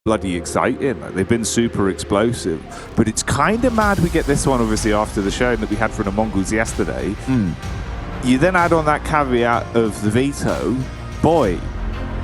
bloody exciting. Like, they've been super explosive. But it's kind of mad we get this one, obviously, after the showing that we had from the Mongols yesterday. You then add on that caveat of the veto. Boy,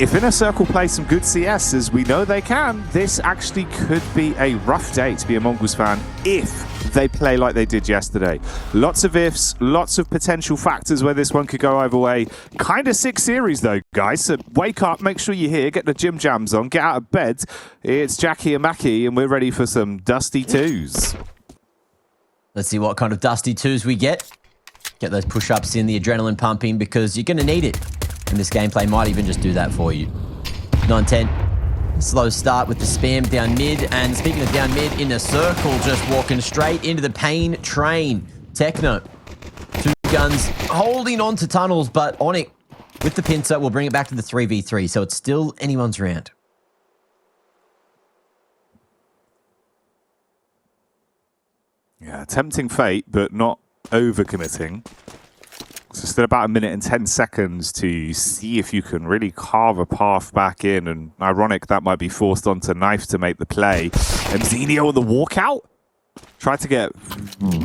if Inner Circle play some good CS, as we know they can, this actually could be a rough day to be a Mongols fan if they play like they did yesterday. Lots of ifs, lots of potential factors where this one could go either way. Kind of sick series though, guys. So wake up, make sure you're here, get the gym jams on, get out of bed. It's Jackie and Mackie, and we're ready for some dusty twos. Let's see what kind of dusty twos we get. Get those push-ups in, the adrenaline pumping, because you're going to need it. And this gameplay might even just do that for you. 9-10. Slow start with the spam down mid. And speaking of down mid, in a circle, just walking straight into the pain train. Techno. 2 guns holding on to tunnels, but Onyx with the pincer will bring it back to the 3v3. So it's still anyone's round. Yeah, tempting fate, but not overcommitting. So still about 1 minute and 10 seconds to see if you can really carve a path back in. And ironic, that might be forced onto Knife to make the play. And Zenio on the walkout. Tried to get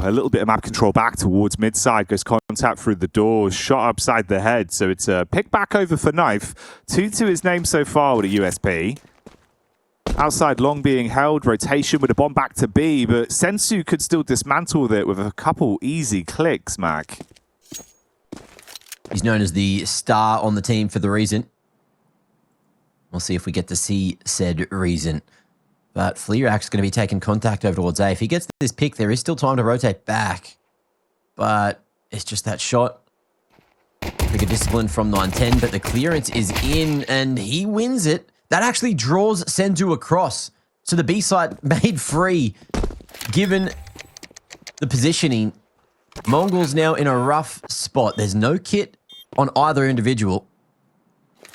a little bit of map control back towards mid side. Goes contact through the door. Shot upside the head. So it's a pick back over for Knife. 2 to his name so far with a USP. Outside long being held. Rotation with a bomb back to B. But Sensu could still dismantle it with a couple easy clicks, Mac. He's known as the star on the team for the reason. We'll see if we get to see said reason. But Fleerak's going to be taking contact over towards A. If he gets this pick, there is still time to rotate back. But it's just that shot. Bigger discipline from 9-10, but the clearance is in and he wins it. That actually draws Senzu across. So the B site made free, given the positioning. Mongols now in a rough spot. There's no kit on either individual.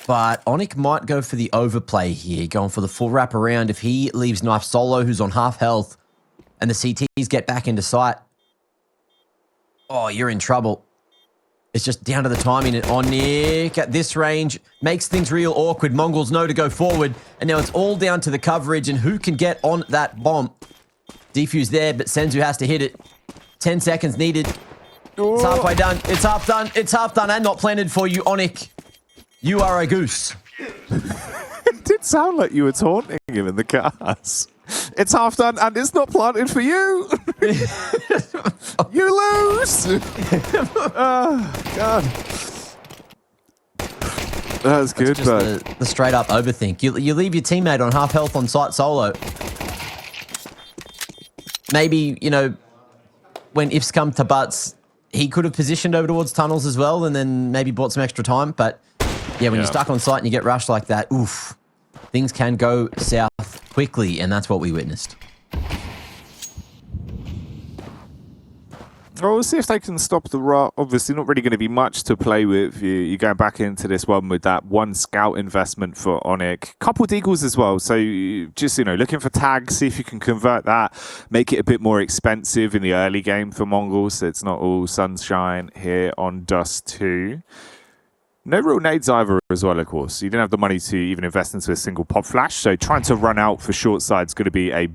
But Onyx might go for the overplay here, going for the full wrap around. If he leaves Knife solo, who's on half health, and the CTs get back into sight, oh, you're in trouble. It's just down to the timing. And Onyx at this range makes things real awkward. Mongols know to go forward. And now it's all down to the coverage and who can get on that bomb. Defuse there, but Senzu has to hit it. 10 seconds needed. It's halfway done. It's half done. It's half done and not planted for you, Onyx. You are a goose. It did sound like you were taunting him in the cars. It's half done and it's not planted for you. You lose. Oh, God. That's good, but the straight up overthink. You leave your teammate on half health on site solo. Maybe, you know, when ifs come to buts, he could have positioned over towards tunnels as well and then maybe bought some extra time. But yeah, when you're stuck on site and you get rushed like that, oof, things can go south quickly, and that's what we witnessed. Well, we'll see if they can stop the rot. Obviously, not really going to be much to play with. You're going back into this one with that 1 scout investment for Onyx. Couple deagles as well. So just, you know, looking for tags, see if you can convert that. Make it a bit more expensive in the early game for Mongols. So it's not all sunshine here on Dust 2. No real nades either as well, of course. You didn't have the money to even invest into a single pop flash. So trying to run out for short side is going to be a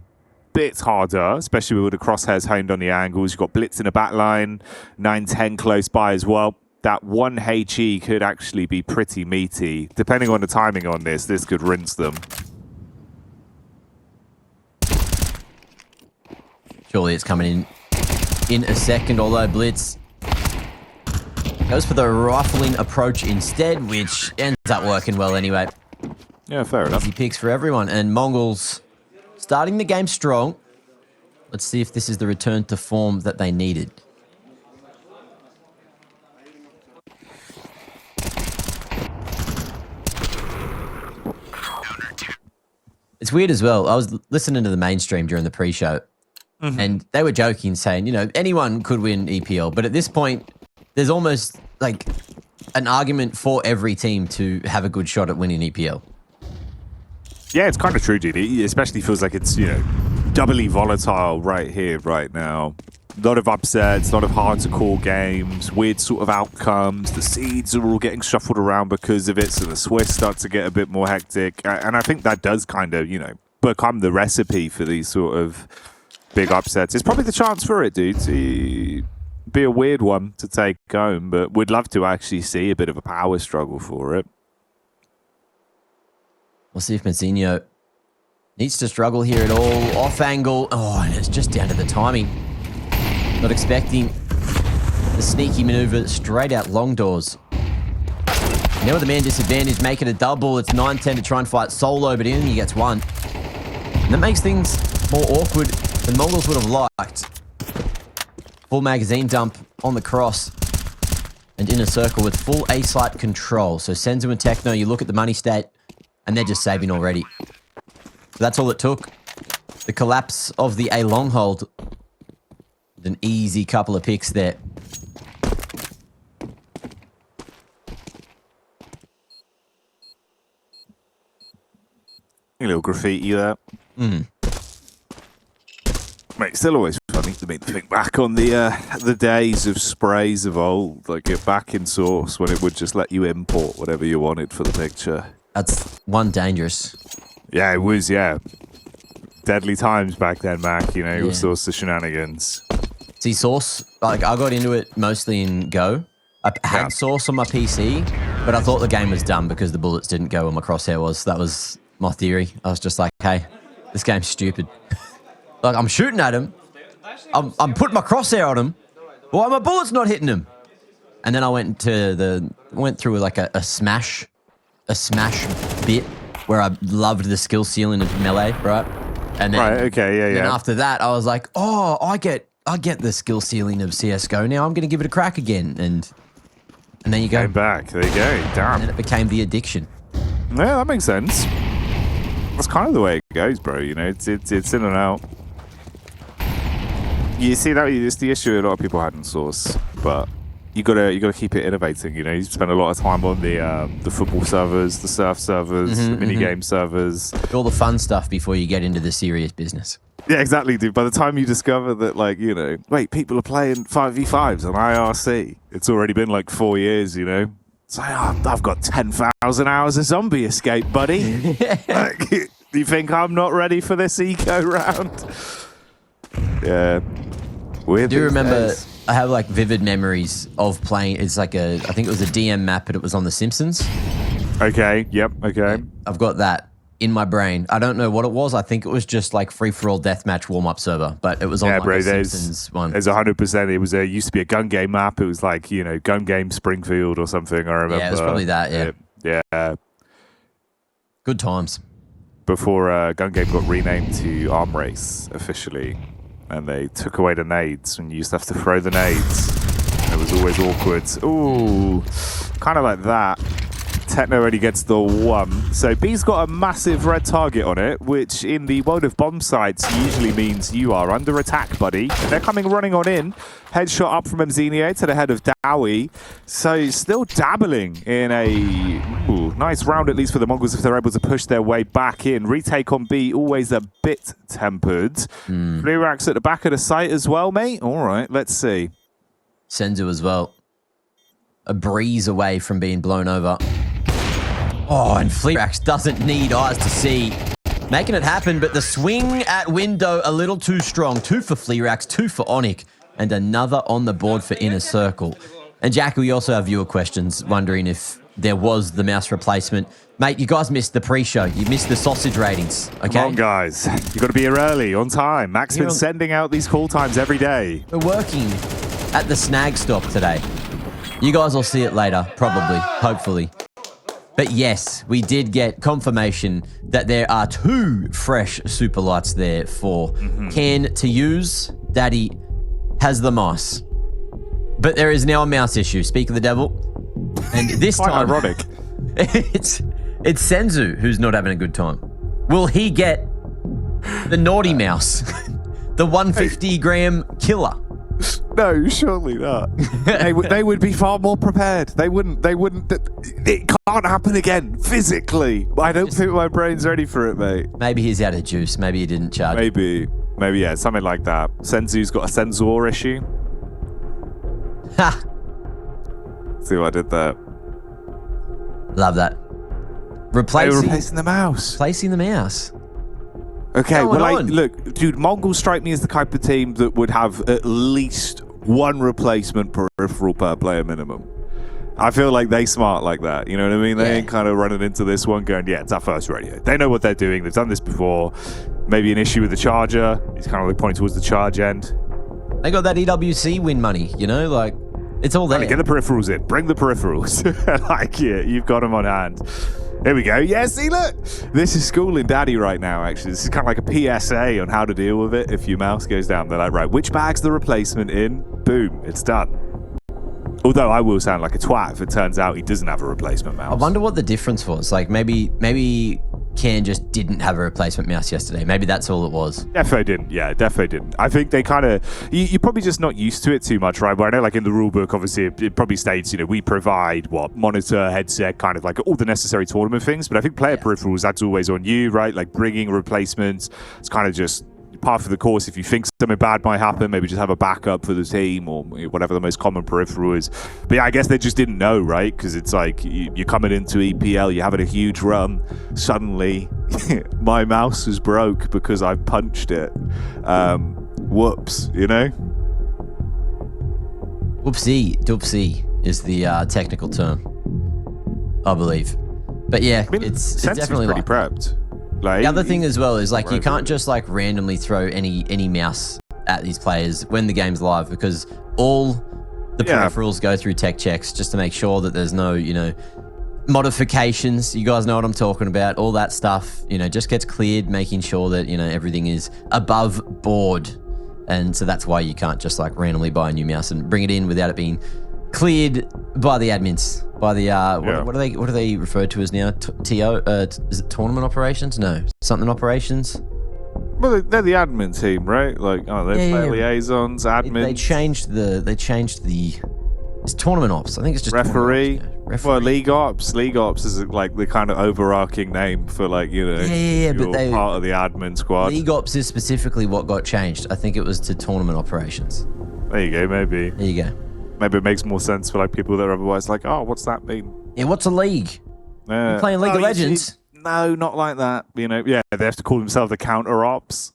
bit harder, especially with the crosshairs honed on the angles. You've got Blitz in the back line, 9-10 close by as well. That 1 HE could actually be pretty meaty. Depending on the timing on this could rinse them. Surely it's coming in a second, although Blitz goes for the rifling approach instead, which ends up working well anyway. Yeah, fair enough. Easy picks for everyone, and Mongols starting the game strong. Let's see if this is the return to form that they needed. It's weird as well. I was listening to the mainstream during the pre-show, and they were joking, saying, you know, anyone could win EPL. But at this point, there's almost like an argument for every team to have a good shot at winning EPL. Yeah, it's kind of true, dude. It especially feels like it's, you know, doubly volatile right here, right now. A lot of upsets, a lot of hard-to-call games, weird sort of outcomes. The seeds are all getting shuffled around because of it, so the Swiss start to get a bit more hectic. And I think that does kind of, you know, become the recipe for these sort of big upsets. It's probably the chance for it, dude, to be a weird one to take home, but we'd love to actually see a bit of a power struggle for it. We'll see if Mazzino needs to struggle here at all. Off angle. Oh, and it's just down to the timing. Not expecting the sneaky maneuver straight out long doors. Now with the man disadvantage, make it a double. It's 9-10 to try and fight solo, but he only gets one. And that makes things more awkward than Mongols would have liked. Full magazine dump on the cross. And in a circle with full A-site control. So Senzu and Techno, you look at the money state, and they're just saving already. So that's all it took. The collapse of the A long hold. An easy couple of picks there. A little graffiti there. Mate, still always funny to me to think back on the days of sprays of old, like get back in source when it would just let you import whatever you wanted for the picture. That's one dangerous. Yeah, it was, yeah. Deadly times back then, Mac, you know, all sorts of shenanigans. See, Source, like I got into it mostly in Go. I had Source on my PC, but I thought the game was done because the bullets didn't go where my crosshair was. That was my theory. I was just like, hey, this game's stupid. Like, I'm shooting at him. I'm putting my crosshair on him. Why my bullet's not hitting him? And then I went through like a smash bit where I loved the skill ceiling of Melee, right? And then, then after that, I was like, oh, I get the skill ceiling of CS:GO now. I'm going to give it a crack again, and then you go came back. There you go. Damn. And then it became the addiction. Yeah, that makes sense. That's kind of the way it goes, bro. You know, it's in and out. You see that it's the issue a lot of people had in Source, but you gotta keep it innovating. You know, you spend a lot of time on the football servers, the surf servers, the mini game servers, all the fun stuff before you get into the serious business. Yeah, exactly, dude. By the time you discover that, like, you know, wait, people are playing 5v5s on IRC, it's already been like 4 years, you know. It's like, oh, I've got 10,000 hours of Zombie Escape, buddy. Like, do you think I'm not ready for this eco round? Yeah. Weird. I do remember, I have like vivid memories of playing. It's like I think it was a DM map, but it was on The Simpsons. Okay, yep, okay. I've got that in my brain. I don't know what it was. I think it was just like free-for-all deathmatch warm-up server, but it was on like a Simpsons one. There's 100%. It used to be a gun game map. It was like, you know, gun game Springfield or something, I remember. Yeah, it was probably that, yeah. Good times. Before gun game got renamed to Arm Race officially, and they took away the nades, and you used to have to throw the nades. It was always awkward. Ooh, kind of like that. Techno already gets the one. So B's got a massive red target on it, which in the world of bomb sites usually means you are under attack, buddy. And they're coming running on in. Headshot up from Mzinho to the head of Dowie. So still dabbling in a nice round, at least for the Mongols, if they're able to push their way back in. Retake on B, always a bit tempered. Blue racks at the back of the site as well, mate. All right, let's see. Senzu as well. A breeze away from being blown over. Oh, and Fleerax doesn't need eyes to see. Making it happen, but the swing at window a little too strong. 2 for Fleerax, 2 for Onyx, and another on the board for Inner Circle. And Jack, we also have viewer questions wondering if there was the mouse replacement. Mate, you guys missed the pre-show. You missed the sausage ratings, okay? Come on, guys. You got to be here early, on time. Mac's been sending out these call times every day. We're working at the snag stop today. You guys will see it later, probably, hopefully. But yes, we did get confirmation that there are 2 fresh super lights there for Ken to use. Daddy has the mouse. But there is now a mouse issue, speak of the devil. And this quite time... ironic. It's Senzu who's not having a good time. Will he get the naughty mouse? The 150-gram killer? No, surely not. they would be far more prepared. They wouldn't. It can't happen again physically. I don't think my brain's ready for it, mate. Maybe he's out of juice. Maybe he didn't charge. Maybe, yeah, something like that. Senzu's got a sensor issue. Ha! See what I did there? Love that. Replacing the mouse. Replacing the mouse. Okay, What's well, going on? look, dude, Mongols strike me as the type of team that would have at least one replacement peripheral per player minimum. I feel like they smart like that. You know what I mean? They Yeah. ain't kind of running into this one going, yeah, it's our first radio. They know what they're doing. They've done this before. Maybe an issue with the charger. He's kind of like pointing towards the charge end. They got that EWC win money, you know, like it's all there. Get the peripherals in. Bring the peripherals. Like, yeah, you've got them on hand. Here we go. Yeah, see, look. This is schooling daddy right now, actually. This is kind of like a PSA on how to deal with it if your mouse goes down. They're like, right, which bag's the replacement in? Boom, it's done. Although I will sound like a twat if it turns out he doesn't have a replacement mouse. I wonder what the difference was. Like maybe Ken just didn't have a replacement mouse yesterday. Maybe that's all it was. Defo didn't. Yeah, defo didn't. I think they kind of... You're probably just not used to it too much, right? But I know, like, in the rule book, obviously, it probably states, you know, we provide, monitor, headset, kind of like all the necessary tournament things. But I think player peripherals, that's always on you, right? Like, bringing replacements, it's kind of just part of the course. If you think something bad might happen, maybe just have a backup for the team or whatever the most common peripheral is. But yeah, I guess they just didn't know, right? Because it's like you're coming into EPL, you're having a huge run. Suddenly, my mouse is broke because I punched it. Whoops, you know? Whoopsie, doopsie is the technical term, I believe. But yeah, I mean, it's definitely pretty like prepped. Like, the other thing as well is like you Right. can't just like randomly throw any mouse at these players when the game's live because all the Yeah. peripherals go through tech checks just to make sure that there's no, you know, modifications. You guys know what I'm talking about. All that stuff, you know, just gets cleared, making sure that, you know, everything is above board. And so that's why you can't just like randomly buy a new mouse and bring it in without it being cleared by the admins, by the what are they referred to as now? TO? Is it tournament operations? No, something operations. Well, they're the admin team, right? Like, oh, they're Yeah, player yeah. liaisons, admins. They changed the. It's tournament ops. I think it's just Referee. tournament ops, yeah. Referee. Well, League Ops. League Ops is like the kind of overarching name for, like, you know, Yeah, but you're part of the admin squad. League ops is specifically what got changed. I think it was to tournament operations. There you go, maybe. There you go. Maybe it makes more sense for like people that are otherwise like, oh, what's that mean? Yeah, what's a league? You're playing League of Legends. No, not like that. You know, yeah, they have to call themselves the Counter Ops,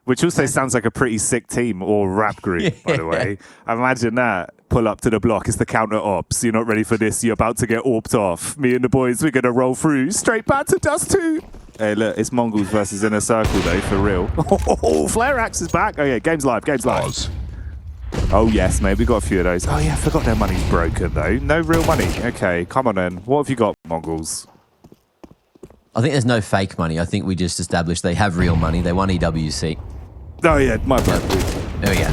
which also sounds like a pretty sick team or rap group, by the way. Imagine that. Pull up to the block. It's the Counter Ops. You're not ready for this. You're about to get orped off. Me and the boys, we're going to roll through straight back to Dust 2. Hey, look, it's Mongols versus Inner Circle Day, for real. Oh, Flare Axe is back. Oh, yeah, game's live. Oh, yes, mate, we got a few of those. Oh, yeah, I forgot their money's broken, though. No real money. Okay, come on then. What have you got, Mongols? I think there's no fake money. I think we just established they have real money. They won EWC. Oh, yeah, my bad. There we go.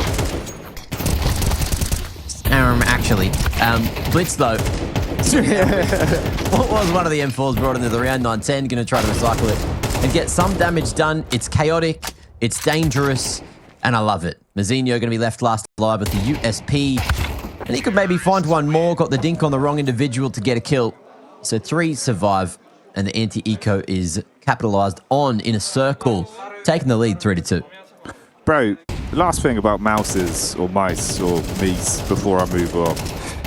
Actually, Blitz though. What was one of the M4s brought into the round 910? Going to try to recycle it and get some damage done. It's chaotic, it's dangerous, and I love it. Mazzinho going to be left last alive with the USP, and he could maybe find one more. Got the dink on the wrong individual to get a kill. So 3 survive, and the anti-eco is capitalized on in a circle, taking the lead 3-2. Bro, the last thing about mouses or mice or me's before I move on.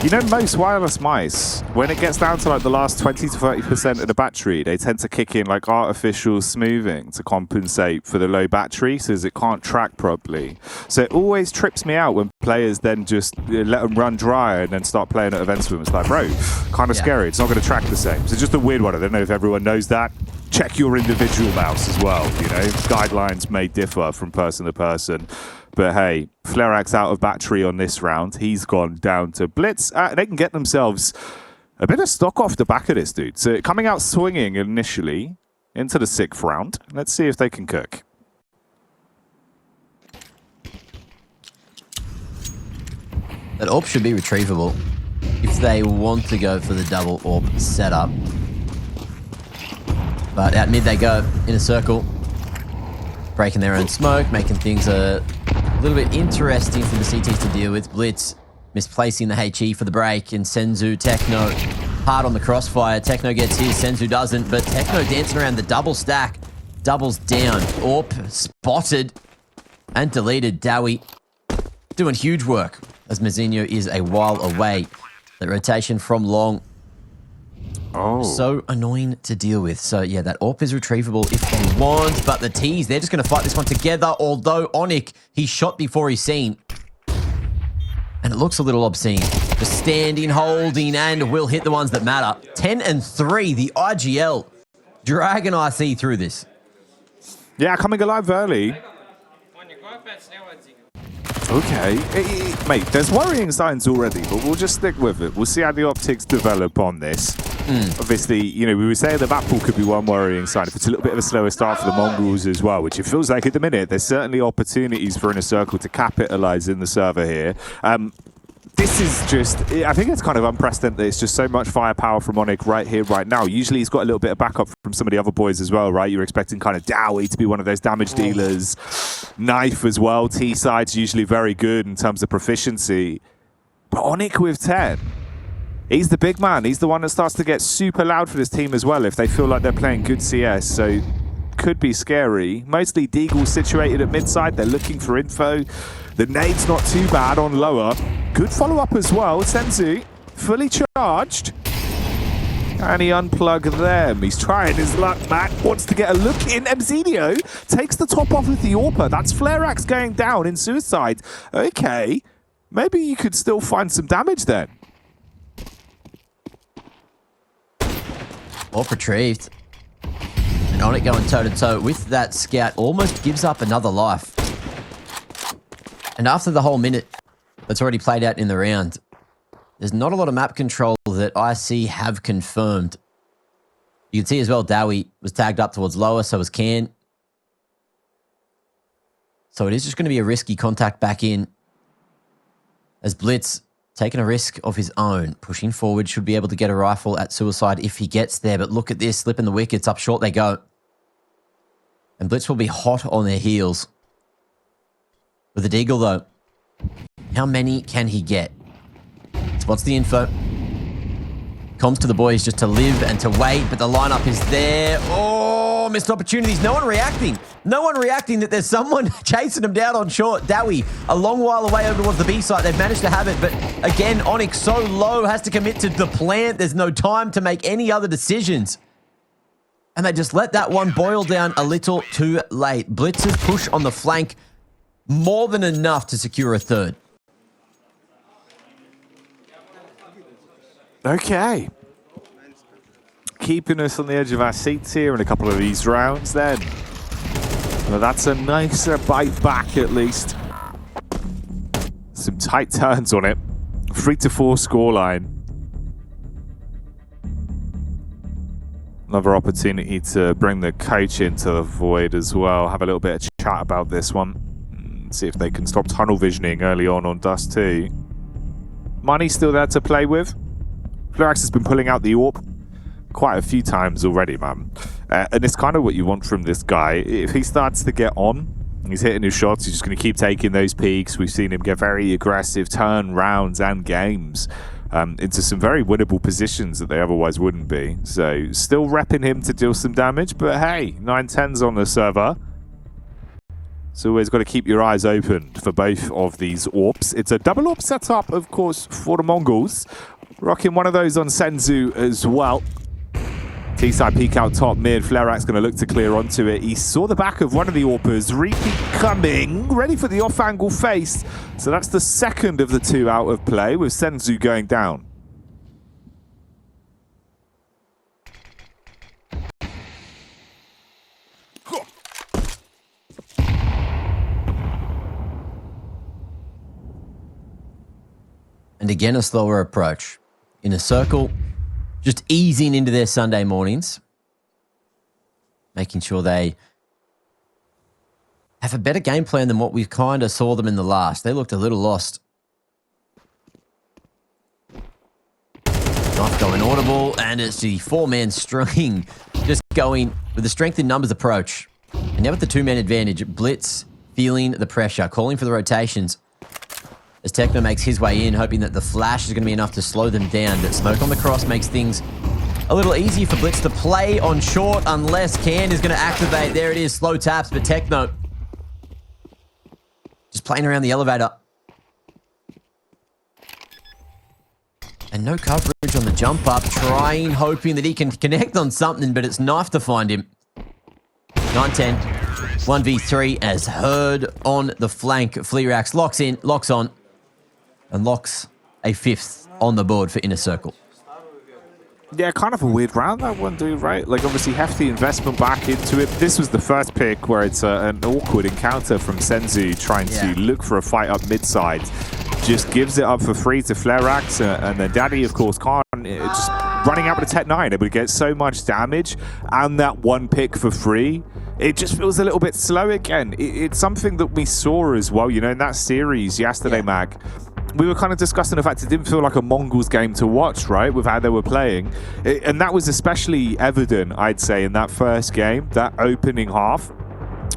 You know, most wireless mice, when it gets down to like the last 20 to 30% of the battery, they tend to kick in like artificial smoothing to compensate for the low battery so as it can't track properly. So it always trips me out when players then just let them run dry and then start playing at events with them. It's like, bro, kind of scary. It's not going to track the same. So it's just a weird one. I don't know if everyone knows that. Check your individual mouse as well, you know. Guidelines may differ from person to person. But hey, Flare Axe out of battery on this round. He's gone down to Blitz. They can get themselves a bit of stock off the back of this, dude. So coming out swinging initially into the 6th round. Let's see if they can cook. That AWP should be retrievable if they want to go for the double AWP setup. But out mid they go in a circle, breaking their own smoke, making things a little bit interesting for the CTs to deal with. Blitz misplacing the HE for the break, and Senzu, Techno hard on the crossfire. Techno gets his, Senzu doesn't, but Techno dancing around the double stack, doubles down. AWP spotted and deleted. Dowie doing huge work as Mazzinho is a while away. The rotation from long. Oh. So annoying to deal with. So, yeah, that AWP is retrievable if they want, but the T's, they're just going to fight this one together, although Onic, he shot before he's seen. And it looks a little obscene. Just standing, holding, and will hit the ones that matter. 10 and 3, the IGL dragging IC through this. Yeah, coming alive early. Okay, mate, there's worrying signs already, but we'll just stick with it. We'll see how the optics develop on this. Obviously, you know, we were saying the map pool could be one worrying sign. If it's a little bit of a slower start for the Mongols as well, which it feels like at the minute, there's certainly opportunities for Inner Circle to capitalize in the server here. This is just, I think it's kind of unprecedented. It's just so much firepower from Onic right here, right now. Usually he's got a little bit of backup from some of the other boys as well, right? You're expecting kind of Dowie to be one of those damage dealers. Knife as well. T-side's usually very good in terms of proficiency. But Onic with 10, he's the big man. He's the one that starts to get super loud for this team as well if they feel like they're playing good CS. So could be scary. Mostly Deagle situated at mid-side. They're looking for info. The nade's not too bad on lower. Good follow-up as well. Senzu, fully charged. Can he unplug them? He's trying his luck. Matt wants to get a look in. Mzdio takes the top off with the AWPer. That's Flareax going down in suicide. Okay, maybe you could still find some damage then. AWP retrieved. And Onic going toe-to-toe with that scout almost gives up another life. And after the whole minute that's already played out in the round, there's not a lot of map control that IC have confirmed. You can see as well, Dowie was tagged up towards lower, so was Can. So it is just going to be a risky contact back in. As Blitz, taking a risk of his own, pushing forward, should be able to get a rifle at suicide if he gets there. But look at this, slipping the wickets, up short they go. And Blitz will be hot on their heels. With the Deagle, though, how many can he get? Spots the info. Comms to the boys just to live and to wait, but the lineup is there. Oh, missed opportunities. No one reacting. No one reacting that there's someone chasing him down on short. Dowie, a long while away over towards the B site. They've managed to have it, but again, Onic so low, has to commit to the plant. There's no time to make any other decisions. And they just let that one boil down a little too late. Blitz's push on the flank, more than enough to secure a third. Okay. Keeping us on the edge of our seats here in a couple of these rounds then. Well, that's a nicer bite back at least. Some tight turns on it. 3-4 scoreline. Another opportunity to bring the coach into the void as well. Have a little bit of chat about this one. See if they can stop tunnel visioning early on Dust 2. Money's still there to play with. Flareax has been pulling out the AWP quite a few times already, man. And it's kind of what you want from this guy. If he starts to get on, he's hitting his shots, he's just going to keep taking those peaks. We've seen him get very aggressive, turn rounds and games into some very winnable positions that they otherwise wouldn't be. So still repping him to deal some damage, but hey, 9-10's on the server. So always got to keep your eyes open for both of these AWPs. It's a double AWP setup, of course, for the Mongols. Rocking one of those on Senzu as well. T-side peek out top mid. Flareax going to look to clear onto it. He saw the back of one of the AWPers. Repeat coming. Ready for the off-angle face. So that's the second of the two out of play with Senzu going down. And again, a slower approach. In a circle, just easing into their Sunday mornings. Making sure they have a better game plan than what we kind of saw them in the last. They looked a little lost. Not going audible, and it's the four-man string. Just going with the strength in numbers approach. And now with the two-man advantage, Blitz feeling the pressure, calling for the rotations. As Techno makes his way in, hoping that the flash is going to be enough to slow them down. But smoke on the cross makes things a little easier for Blitz to play on short, unless Can is going to activate. There it is, slow taps, but Techno just playing around the elevator. And no coverage on the jump up, hoping that he can connect on something, but it's knife to find him. 9-10, 1v3 as Herd on the flank. Fleerax locks in, locks on, and locks a 5th on the board for Inner Circle. Yeah, kind of a weird round, that one, dude, right? Like, obviously, hefty investment back into it. This was the first pick where it's an awkward encounter from Senzu trying to look for a fight up mid-side. Just gives it up for free to Fleerax, and then Daddy, of course, can't. Just running out with a Tech 9, it would get so much damage, and that one pick for free. It just feels a little bit slow again. It's something that we saw as well, you know, in that series yesterday, Mag. We were kind of discussing the fact it didn't feel like a Mongols game to watch, right, with how they were playing. And that was especially evident, I'd say, in that first game, that opening half.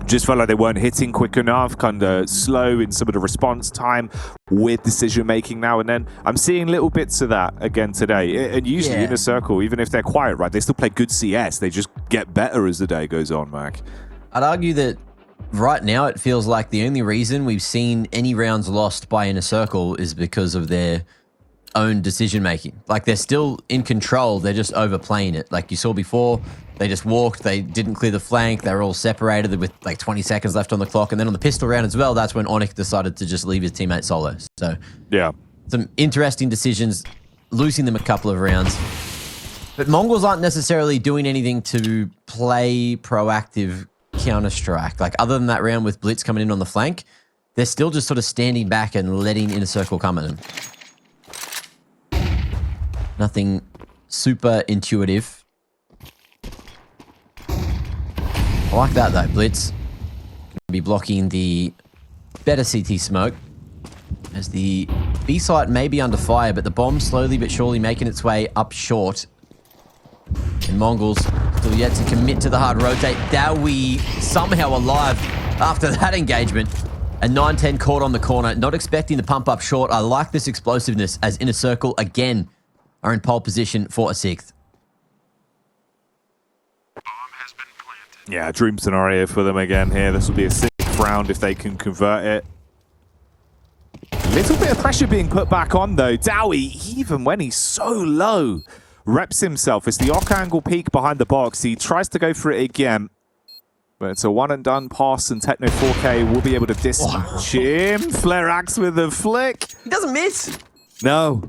Just felt like they weren't hitting quick enough, kind of slow in some of the response time, weird decision-making now and then. I'm seeing little bits of that again today. And usually Inner Circle, even if they're quiet, right, they still play good CS. They just get better as the day goes on, Mac. I'd argue that right now it feels like the only reason we've seen any rounds lost by Inner Circle is because of their own decision-making. Like, they're still in control, they're just overplaying it. Like you saw before, they just walked, they didn't clear the flank, they were all separated with like 20 seconds left on the clock. And then on the pistol round as well, that's when Onyx decided to just leave his teammate solo. So yeah, some interesting decisions, losing them a couple of rounds. But Mongols aren't necessarily doing anything to play proactive Counter-Strike. Like, other than that round with Blitz coming in on the flank, they're still just sort of standing back and letting Inner Circle come at them. Nothing super intuitive. I like that though. Blitz can be blocking the better CT smoke as the B site may be under fire, but the bomb slowly but surely making its way up short. And Mongols still yet to commit to the hard rotate. Dowie somehow alive after that engagement. And 9-10 caught on the corner. Not expecting the pump up short. I like this explosiveness as Inner Circle again are in pole position for a 6th. Yeah, dream scenario for them again here. This will be a 6th round if they can convert it. Little bit of pressure being put back on though. Dowie, even when he's so low, reps himself. It's the off angle peek behind the box. He tries to go for it again. But it's a one and done pass, and Techno 4K will be able to dispatch him. Fleerax with a flick. He doesn't miss. No.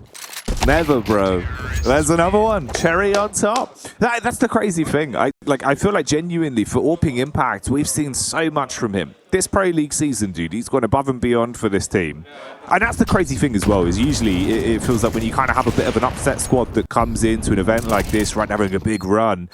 Never, bro. There's another one. Cherry on top. That's the crazy thing. I feel like genuinely for AWPing Impact, we've seen so much from him. This Pro League season, dude, he's gone above and beyond for this team. And that's the crazy thing as well, is usually it feels like when you kind of have a bit of an upset squad that comes into an event like this, right, having a big run,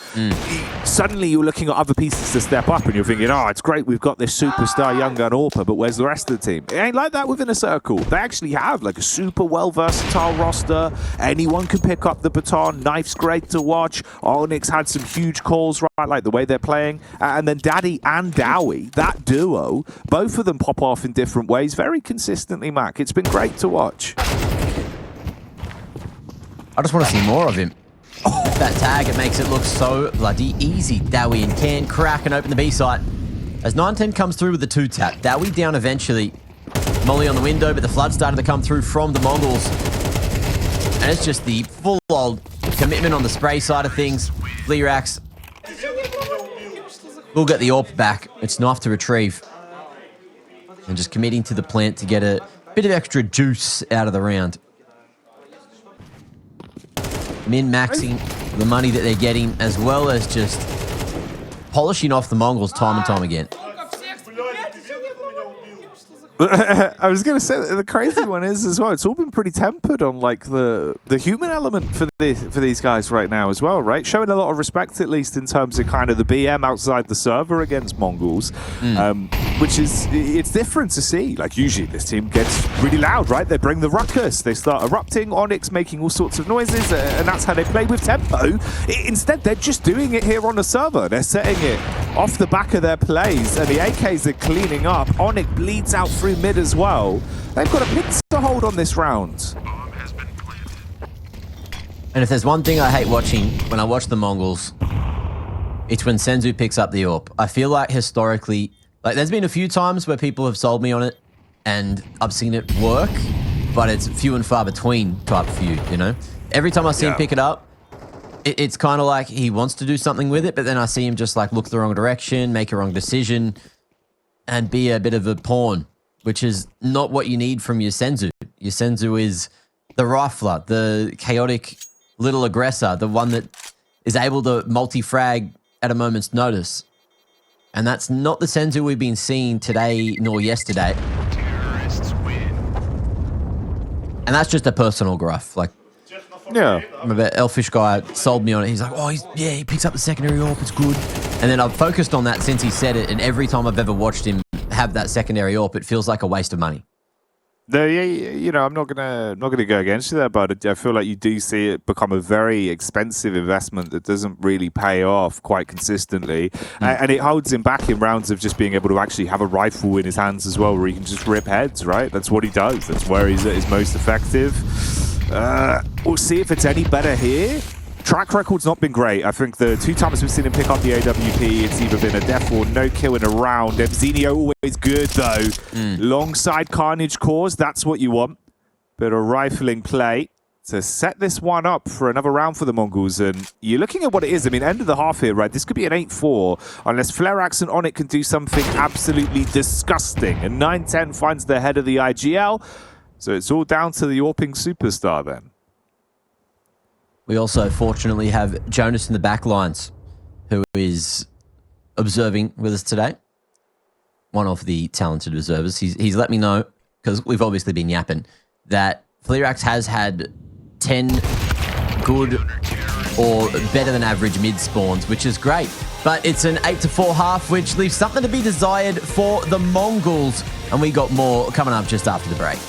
suddenly you're looking at other pieces to step up and you're thinking, oh, it's great, we've got this superstar young gun AWPer, but where's the rest of the team? It ain't like that within a circle. They actually have like a super well versatile roster. Anyone can pick up the baton. Knife's great to watch. Onyx had some huge calls, right, like the way they're playing. And then Daddy and Dowie, that duo, both of them pop off in different ways very consistently, Mac. It's been great to watch. I just want to see more of him. That tag, it makes it look so bloody easy. Dowie and can crack and open the B site. As 9-10 comes through with the 2-tap. Dowie down eventually. Molly on the window, but the flood started to come through from the Mongols. And it's just the full-on commitment on the spray side of things. Fleerax will get the AWP back. It's knife to retrieve. And just committing to the plant to get a bit of extra juice out of the round. Min-maxing the money that they're getting, as well as just polishing off the Mongols time and time again. I was going to say that the crazy one is as well, it's all been pretty tempered on like the human element for these guys right now as well, right? Showing a lot of respect, at least in terms of kind of the BM outside the server against Mongols, which is, it's different to see. Like usually this team gets really loud, right? They bring the ruckus, they start erupting, Onyx making all sorts of noises, and that's how they play with tempo. Instead, they're just doing it here on the server. They're setting it off the back of their plays, and the AKs are cleaning up. Onyx bleeds out through mid as well. They've got a pincer hold on this round. And if there's one thing I hate watching when I watch the Mongols, it's when Senzu picks up the AWP. I feel like historically, like there's been a few times where people have sold me on it and I've seen it work, but it's few and far between type feud, you know? Every time I see him pick it up, it's kind of like he wants to do something with it, but then I see him just like look the wrong direction, make a wrong decision, and be a bit of a pawn, which is not what you need from your Senzu. Your Senzu is the rifler, the chaotic little aggressor, the one that is able to multi-frag at a moment's notice. And that's not the Senzu we've been seeing today nor yesterday. Terrorists win. And that's just a personal gruff. Like, Yeah. I remember Elfish guy sold me on it. He's like, oh, he picks up the secondary AWP. It's good. And then I've focused on that since he said it. And every time I've ever watched him have that secondary AWP, it feels like a waste of money. No, yeah, you know, I'm not gonna go against you there, but I feel like you do see it become a very expensive investment that doesn't really pay off quite consistently, and it holds him back in rounds of just being able to actually have a rifle in his hands as well, where he can just rip heads. Right, that's what he does. That's where he's at his most effective. We'll see if it's any better here. Track record's not been great. I think the 2 times we've seen him pick up the AWP, it's either been a death or no kill in a round. Mzinho always good, though. Long side Carnage cause, that's what you want. Bit of rifling play to set this one up for another round for the Mongols. And you're looking at what it is. I mean, end of the half here, right? This could be an 8-4, unless Flerax and Onic can do something absolutely disgusting. And 9-10 finds the head of the IGL. So it's all down to the AWPing superstar then. We also fortunately have Jonas in the back lines, who is observing with us today. One of the talented observers. He's let me know, because we've obviously been yapping, that Flerax has had 10 good or better than average mid spawns, which is great. But it's an 8-4 half, which leaves something to be desired for the Mongols. And we got more coming up just after the break.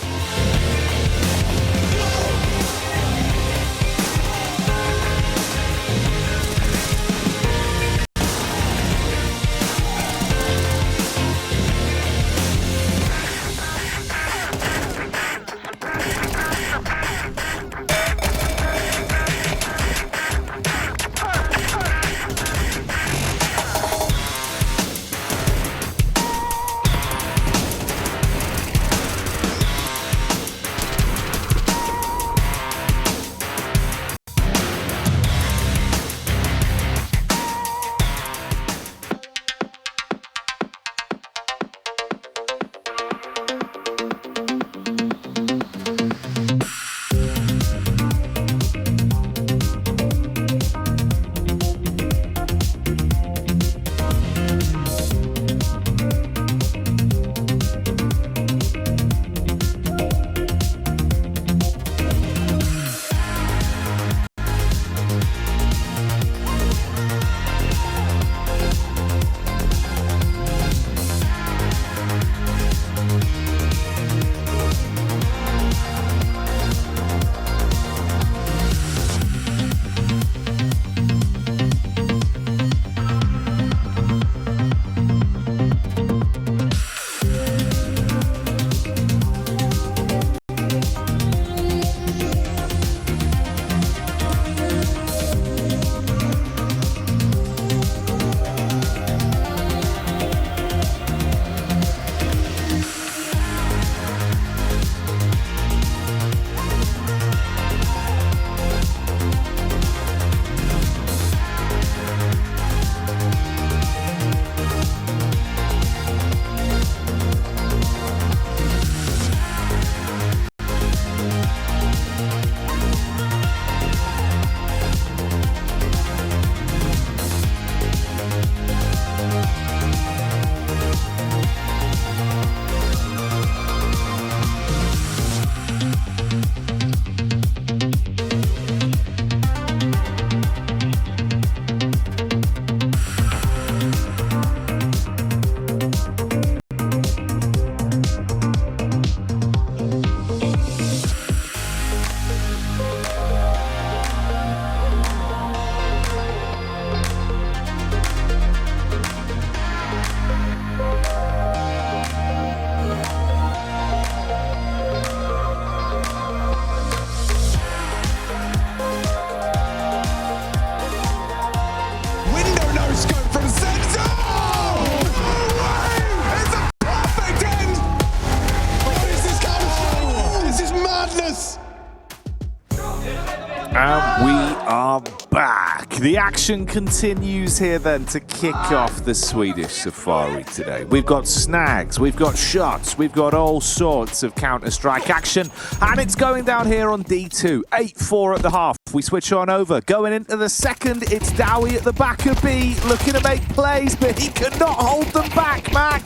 back. The action continues here then to kick off the Swedish Safari today. We've got snags, we've got shots, we've got all sorts of Counter-Strike action, and it's going down here on D2. 8-4 at the half. We switch on over. Going into the second, it's Dowie at the back of B, looking to make plays, but he cannot hold them back, Mac.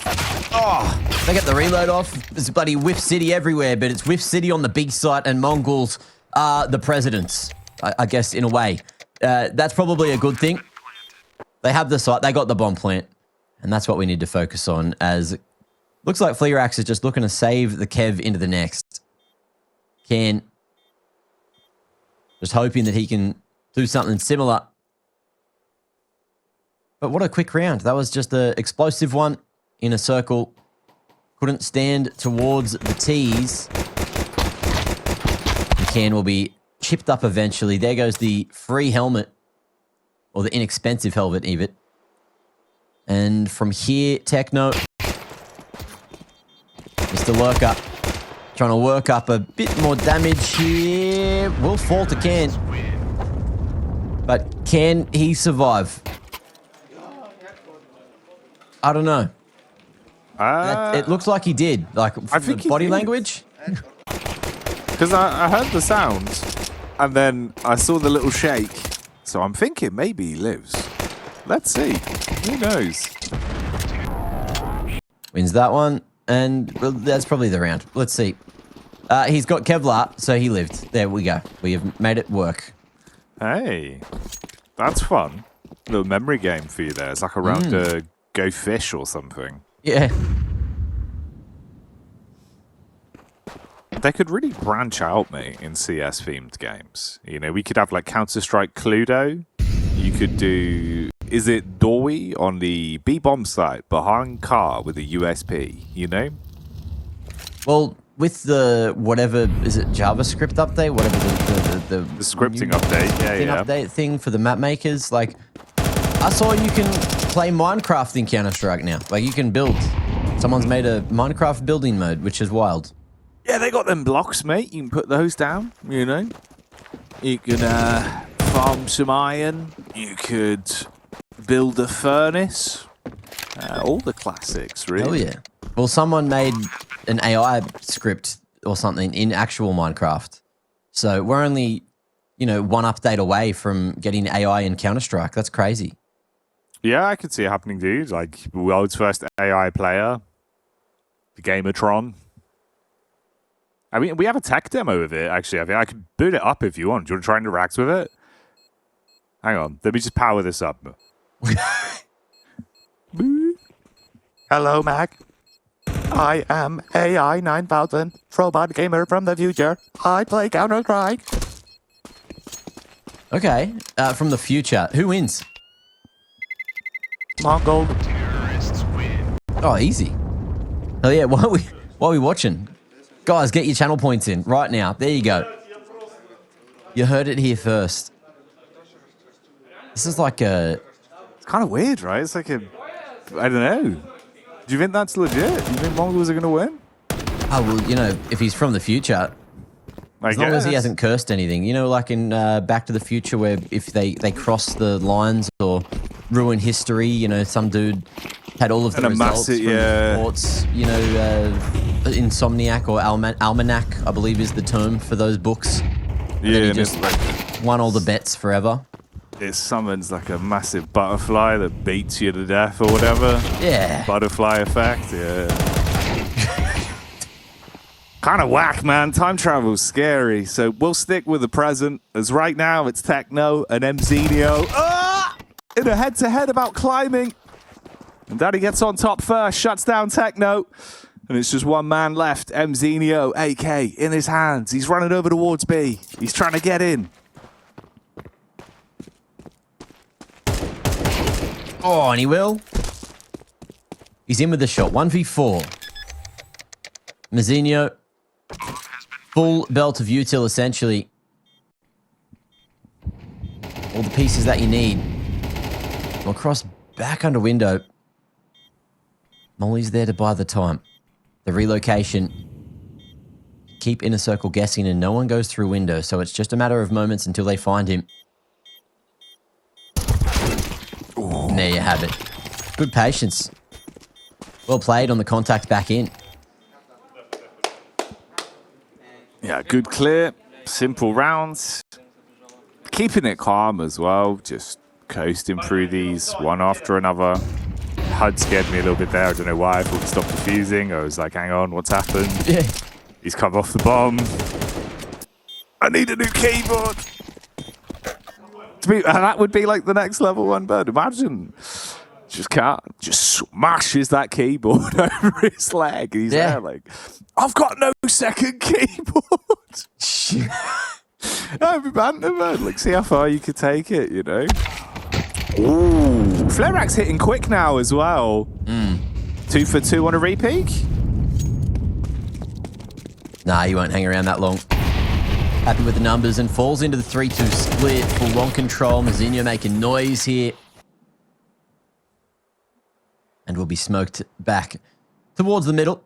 Oh, they get the reload off. There's bloody Whiff City everywhere, but it's Whiff City on the big site, and Mongols are the presidents, I guess, in a way. That's probably a good thing. They have the site, they got the bomb plant, and that's what we need to focus on, as it looks like Fleerax is just looking to save the Kev into the next. Can. Just hoping that he can do something similar. But what a quick round. That was just an explosive one in a circle. Couldn't stand towards the T's. Can will be chipped up eventually. There goes the free helmet, or the inexpensive helmet even. And from here, Techno, Mr. Lurker, trying to work up a bit more damage here. Will fall to Can. But can he survive? I don't know. It looks like he did. Like, I think the body did. language. Because I heard the sound, and then I saw the little shake, so I'm thinking maybe he lives. Let's see. Who knows? Wins that one, and well, that's probably the round. Let's see. He's got Kevlar, so he lived. There we go. We have made it work. Hey, that's fun. Little memory game for you there. It's like a round to go fish or something. Yeah. They could really branch out, mate, in CS-themed games. You know, we could have like Counter-Strike Cluedo. You could do, is it Dowie on the B-bomb site behind car with a USP, you know? Well, with the whatever, is it JavaScript update? Whatever the scripting new update, yeah. update thing for the map makers. Like, I saw you can play Minecraft in Counter-Strike now. Like, you can build. Someone's made a Minecraft building mode, which is wild. Yeah, they got them blocks, mate. You can put those down, you know. You can farm some iron. You could build a furnace. All the classics, really. Oh, yeah. Well, someone made an AI script or something in actual Minecraft. So we're only, you know, one update away from getting AI in Counter-Strike. That's crazy. Yeah, I could see it happening, dude. Like, world's first AI player. The Gamertron. I mean, we have a tech demo of it, actually. I think I could boot it up if you want. Do you want to try and interact with it? Hang on. Let me just power this up. Hello, Mac. I am AI 9000, robot gamer from the future. I play Counter-Strike. Okay. From the future. Who wins? Mongol. Terrorists win. Oh, easy. Oh, yeah. What are we watching? Guys, get your channel points in right now. There you go. You heard it here first. This is like a... It's kind of weird, right? It's like a... I don't know. Do you think that's legit? Do you think Mongols are going to win? Oh, well, you know, if he's from the future, as long as he hasn't cursed anything. You know, like in Back to the Future, where if they cross the lines or ruin history, you know, some dude had all of the results from the reports, you know, Insomniac or Almanac, I believe is the term for those books. And then he just won all the bets forever. It summons like a massive butterfly that beats you to death or whatever. Yeah. Butterfly effect, yeah. Kind of whack, man. Time travel's scary. So we'll stick with the present, as right now it's Techno and Mzenio. In a head-to-head about climbing. And Daddy gets on top first, shuts down Techno. And it's just one man left, Mzenio, AK, in his hands. He's running over towards B. He's trying to get in. Oh, and he will. He's in with the shot. 1v4. Mzenio. Full belt of util, essentially. All the pieces that you need. We'll cross back under window. Molly's there to buy the time. The relocation. Keep inner circle guessing and no one goes through window, so it's just a matter of moments until they find him. And there you have it. Good patience. Well played on the contact back in. Yeah, good clear. Simple rounds. Keeping it calm as well. Just coasting through these one after another. HUD scared me a little bit there. I don't know why. I thought he stopped defusing. I was like, hang on, what's happened? Yeah. He's come off the bomb. I need a new keyboard. And that would be like the next level one bird. Imagine. Just smashes that keyboard over his leg. He's there like, I've got no second keyboard. That'd be banter, man. Like, see how far you could take it, you know? Ooh. Flareax hitting quick now as well. 2 for 2 on a repeat. Nah, you won't hang around that long. Happy with the numbers and falls into the 3-2 split. Full on control. Mazinho making noise here. And will be smoked back towards the middle.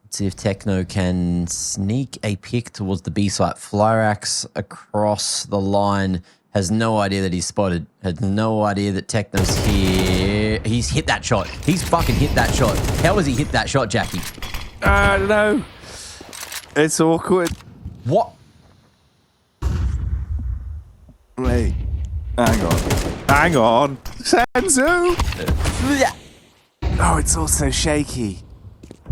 Let's see if Techno can sneak a pick towards the B site. Flareax across the line. Has no idea that he's spotted. Has no idea that Techno's here. He's hit that shot. He's fucking hit that shot. How has he hit that shot, Jackie? I don't know. It's awkward. What? Wait. Hang on. Hang on. Senzu! Oh, it's also shaky.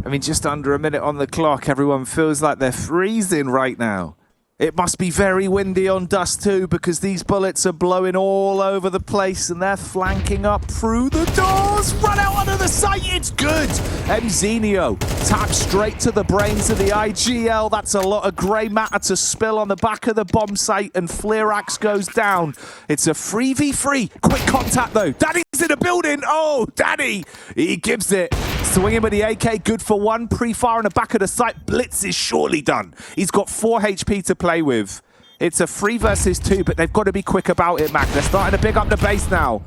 I mean, just under a minute on the clock. Everyone feels like they're freezing right now. It must be very windy on Dust too, because these bullets are blowing all over the place and they're flanking up through the doors. Run out onto the site, it's good. Mzinho taps straight to the brains of the IGL. That's a lot of grey matter to spill on the back of the bomb site, and Flareax goes down. It's a 3v3. Quick contact though. Daddy's in the building. Oh, Daddy. He gives it. Swinging with the AK, good for one. Pre-fire on the back of the site. Blitz is surely done. He's got 4 HP to play with. It's a 3 versus 2, but they've got to be quick about it, Mac. They're starting to pick up the base now.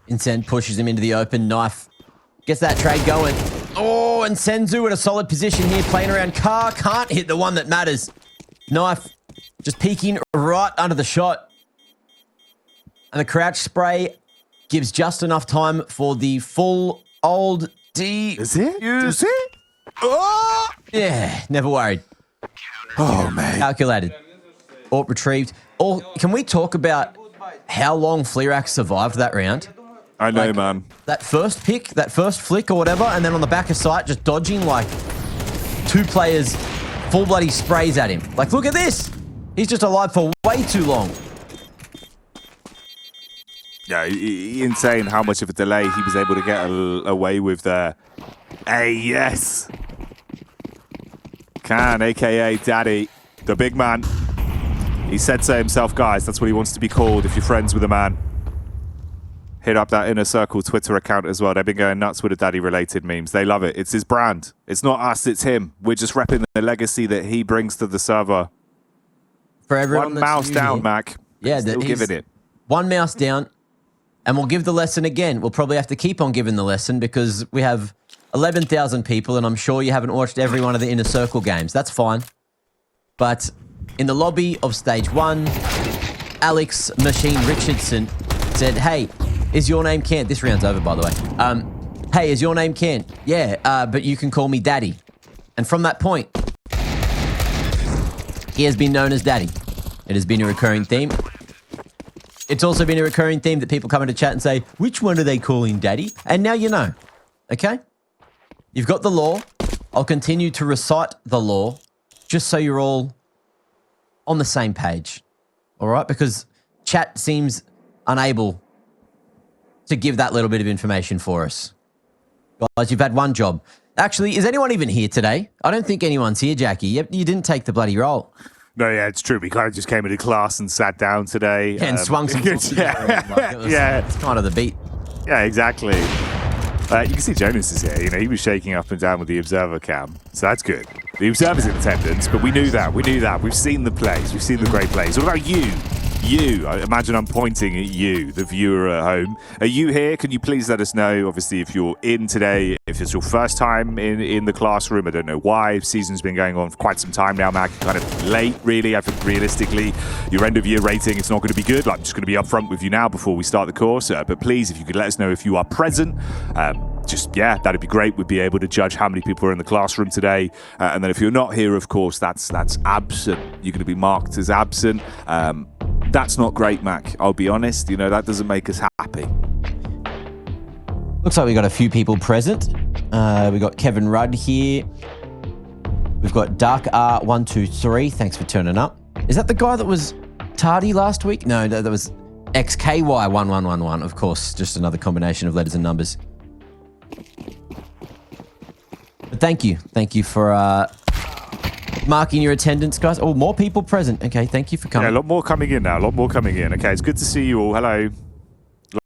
Incend pushes him into the open. Knife gets that trade going. Oh, and Senzu in a solid position here, playing around car. Can't hit the one that matters. Knife just peeking right under the shot. And the crouch spray gives just enough time for the full old D. Is it? Is it? Oh! Yeah, never worried. Oh, man. Calculated. Or retrieved. Or can we talk about how long Flareax survived that round? I know, man. That first pick, that first flick or whatever, and then on the back of sight, just dodging like 2 players, full bloody sprays at him. Like, look at this. He's just alive for way too long. Yeah, insane how much of a delay he was able to get away with there. Hey, yes. Can, a.k.a. Daddy, the big man. He said so himself, guys. That's what he wants to be called if you're friends with a man. Hit up that Inner Circle Twitter account as well. They've been going nuts with the Daddy-related memes. They love it. It's his brand. It's not us, it's him. We're just repping the legacy that he brings to the server. For everyone One mouse down, here, Mac. Yeah, still giving it. One mouse down. And we'll give the lesson again. We'll probably have to keep on giving the lesson because we have 11,000 people and I'm sure you haven't watched every one of the Inner Circle games. That's fine. But in the lobby of Stage 1, Alex Machine Richardson said, hey, is your name Kent? This round's over, by the way. Hey, is your name Kent? Yeah, but you can call me Daddy. And from that point, he has been known as Daddy. It has been a recurring theme. It's also been a recurring theme that people come into chat and say, which one are they calling Daddy? And now you know, okay? You've got the law. I'll continue to recite the law just so you're all on the same page, all right? Because chat seems unable to give that little bit of information for us. Guys, you've had one job. Actually, is anyone even here today? I don't think anyone's here, Jackie. You didn't take the bloody role. No, yeah, it's true. We kind of just came into class and sat down today. And swung some yeah. It's kind of the beat. Yeah, exactly. You can see Jonas is here. You know, he was shaking up and down with the observer cam. So that's good. The observer's in attendance, but we knew that. We knew that. We've seen the plays. We've seen the great plays. What about you? You, I imagine I'm pointing at you, the viewer at home. Are you here? Can you please let us know, obviously, if you're in today, if it's your first time in the classroom. I don't know why. Season's been going on for quite some time now, Mac. Kind of late, really. I think realistically, your end of year rating, it's not going to be good. I'm just going to be upfront with you now before we start the course. But please, if you could let us know if you are present, that'd be great. We'd be able to judge how many people are in the classroom today. And then if you're not here, of course, that's absent. You're going to be marked as absent. That's not great, Mac. I'll be honest. That doesn't make us happy. Looks like we got a few people present. We got Kevin Rudd here. We've got Dark R123. Thanks for turning up. Is that the guy that was tardy last week? No, that was XKY1111. Of course, just another combination of letters and numbers. But thank you for marking your attendance, guys. Oh, more people present. Okay, thank you for coming. Yeah, a lot more coming in now. Okay, it's good to see you all. Hello.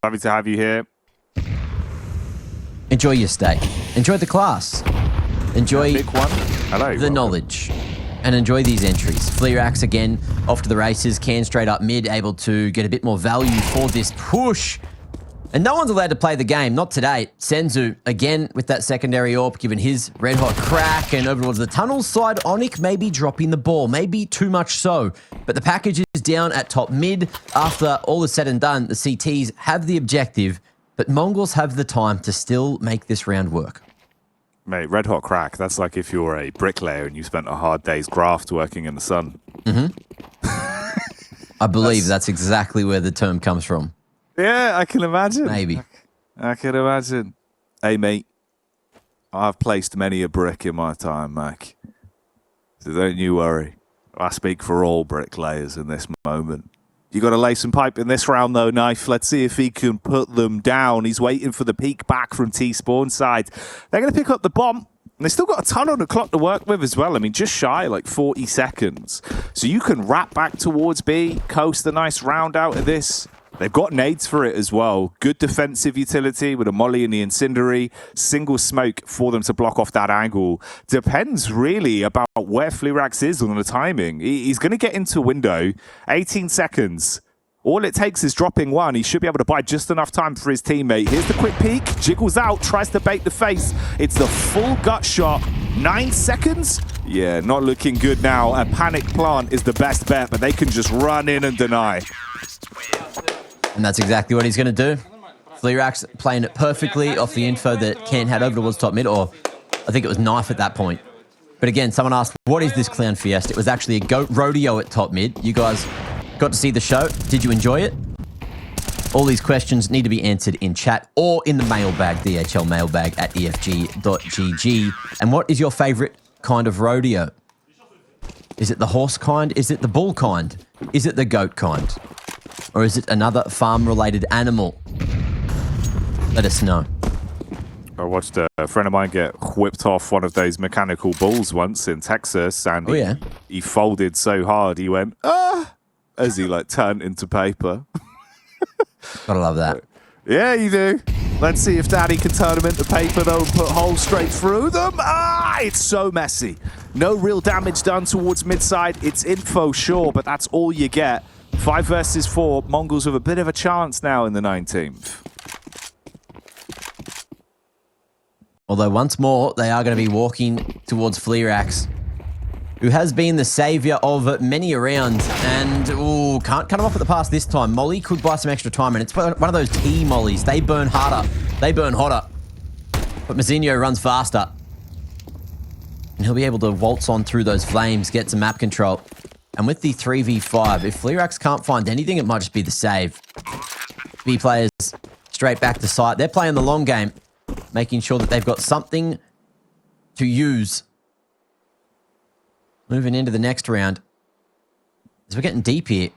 Lovely to have you here. Enjoy your stay. Enjoy the class. Enjoy Big one. Hello. the knowledge. And enjoy these entries. Fleerax again off to the races. Can straight up mid, able to get a bit more value for this push. And no one's allowed to play the game, not today. Senzu, again, with that secondary AWP, given his red-hot crack, and over towards the tunnel side, Onyx may be dropping the ball, maybe too much so. But the package is down at top mid. After all is said and done, the CTs have the objective, but Mongols have the time to still make this round work. Mate, red-hot crack, that's like if you're a bricklayer and you spent a hard day's graft working in the sun. I believe that's exactly where the term comes from. Yeah, I can imagine. Maybe. I can imagine. Hey, mate, I've placed many a brick in my time, Mac. So don't you worry. I speak for all bricklayers in this moment. You got to lay some pipe in this round, though, Knife. Let's see if he can put them down. He's waiting for the peek back from T-Spawn side. They're going to pick up the bomb. And they still got a ton on the clock to work with as well. I mean, just shy, like 40 seconds. So you can wrap back towards B, coast a nice round out of this. They've got nades for it as well. Good defensive utility with a molly and the incendiary. Single smoke for them to block off that angle. Depends really about where Fleerax is on the timing. He's going to get into window. 18 seconds. All it takes is dropping one. He should be able to buy just enough time for his teammate. Here's the quick peek. Jiggles out. Tries to bait the face. It's the full gut shot. 9 seconds? Yeah, not looking good now. A panic plant is the best bet, but they can just run in and deny. And that's exactly what he's going to do. Fleerax playing it perfectly off the info that Ken had over towards top mid, or I think it was Knife at that point. But again, someone asked, what is this Clown Fiesta? It was actually a goat rodeo at top mid. You guys got to see the show. Did you enjoy it? All these questions need to be answered in chat or in the mailbag, DHL mailbag at efg.gg. And what is your favorite kind of rodeo? Is it the horse kind? Is it the bull kind? Is it the goat kind? Or is it another farm-related animal? Let us know. I watched a friend of mine get whipped off one of those mechanical bulls once in Texas, and he folded so hard he went, as he turned into paper. Gotta love that. Yeah, you do. Let's see if Daddy can turn them into paper, though, and put holes straight through them. It's so messy. No real damage done towards mid-side. It's info, sure, but that's all you get. 5 versus 4. Mongols with a bit of a chance now in the 19th. Although once more, they are going to be walking towards Fleerax, who has been the saviour of many a round. And, can't cut him off at the pass this time. Molly could buy some extra time, and it's one of those T-mollies. They burn harder. They burn hotter. But Mazzinho runs faster. And he'll be able to waltz on through those flames, get some map control. And with the 3v5, if Fleerax can't find anything, it might just be the save. B players straight back to site. They're playing the long game, making sure that they've got something to use. Moving into the next round. As we're getting deep here.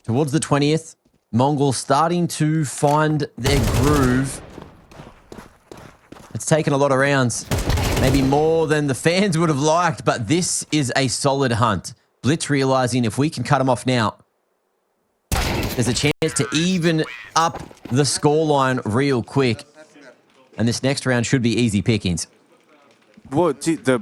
Towards the 20th, Mongols starting to find their groove. It's taken a lot of rounds. Maybe more than the fans would have liked, but this is a solid hunt. Blitz realizing if we can cut them off now, there's a chance to even up the scoreline real quick. And this next round should be easy pickings. Well, the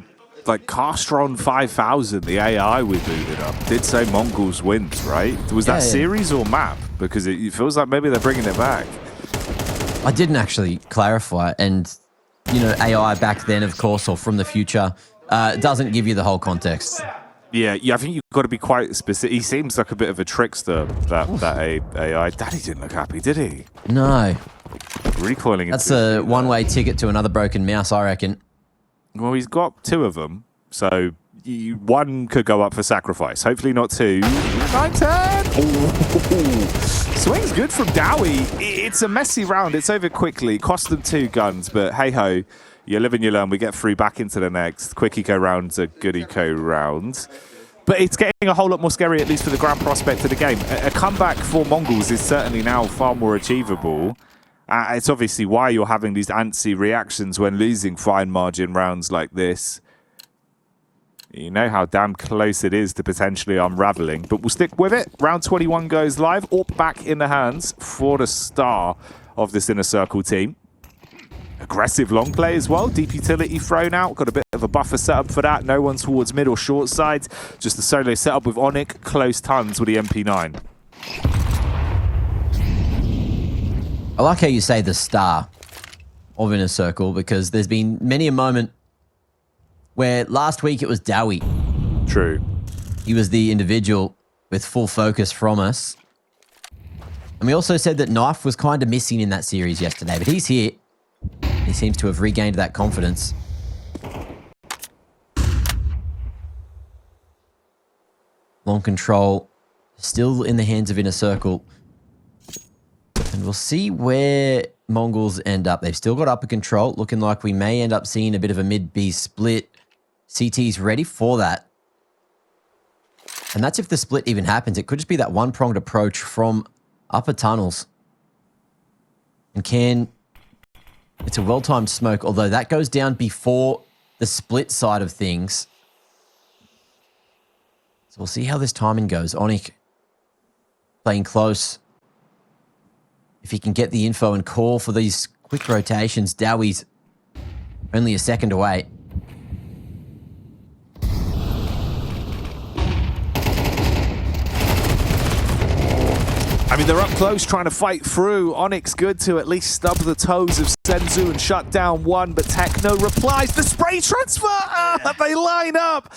like Castron 5000, the AI we booted up, did say Mongols wins, right? Was that series or map? Because it feels like maybe they're bringing it back. I didn't actually clarify. And, you know, AI back then, of course, or from the future, doesn't give you the whole context. Yeah, I think you've got to be quite specific. He seems like a bit of a trickster, that AI. Daddy didn't look happy, did he? No. Recoiling. That's a one-way ticket to another broken mouse, I reckon. Well, he's got 2 of them, so one could go up for sacrifice. Hopefully not 2. 9-10! Swing's good from Dowie. It's a messy round. It's over quickly. Cost them 2 guns, but hey-ho. You live and you learn. We get through back into the next. Quick eco round's a good eco round. But it's getting a whole lot more scary, at least for the grand prospect of the game. A comeback for Mongols is certainly now far more achievable. It's obviously why you're having these antsy reactions when losing fine margin rounds like this. You know how damn close it is to potentially unraveling. But we'll stick with it. Round 21 goes live. Orp back in the hands for the star of this Inner Circle team. Aggressive long play as well. Deep utility thrown out. Got a bit of a buffer setup for that. No one towards mid or short side. Just a solo setup with Onyx. Close tons with the MP9. I like how you say the star of Inner Circle, because there's been many a moment where last week it was Dowie. True. He was the individual with full focus from us. And we also said that Knife was kind of missing in that series yesterday, but he's here. He seems to have regained that confidence. Long control, still in the hands of Inner Circle. And we'll see where Mongols end up. They've still got upper control, looking like we may end up seeing a bit of a mid-B split. CT's ready for that. And that's if the split even happens. It could just be that one-pronged approach from upper tunnels. And it's a well-timed smoke, although that goes down before the split side of things. So we'll see how this timing goes. Onyx playing close. If he can get the info and call for these quick rotations, Dowie's only a second away. I mean, they're up close trying to fight through. Onyx good to at least stub the toes of Senzu and shut down one, but Techno replies. The spray transfer! They line up!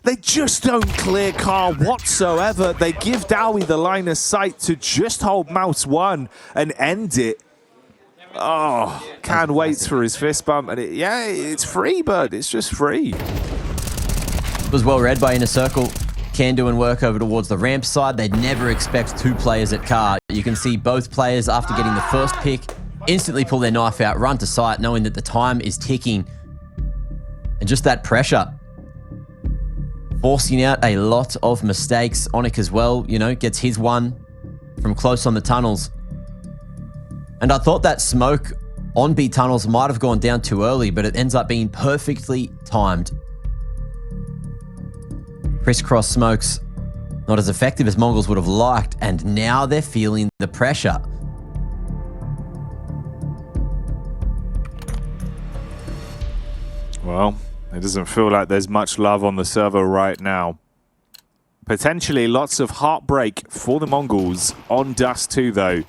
They just don't clear car whatsoever. They give Dowie the line of sight to just hold mouse 1 and end it. Oh, Can waits for his fist bump, and it's free, bud. It's just free. It was well read by Inner Circle. Can doing work over towards the ramp side. They'd never expect 2 players at car. You can see both players, after getting the first pick, instantly pull their knife out, run to sight, knowing that the time is ticking. And just that pressure, forcing out a lot of mistakes. Onyx as well, you know, gets his one from close on the tunnels. And I thought that smoke on B tunnels might have gone down too early, but it ends up being perfectly timed. Crisscross smokes, not as effective as Mongols would have liked, and now they're feeling the pressure. Well, it doesn't feel like there's much love on the server right now. Potentially lots of heartbreak for the Mongols on Dust 2, though.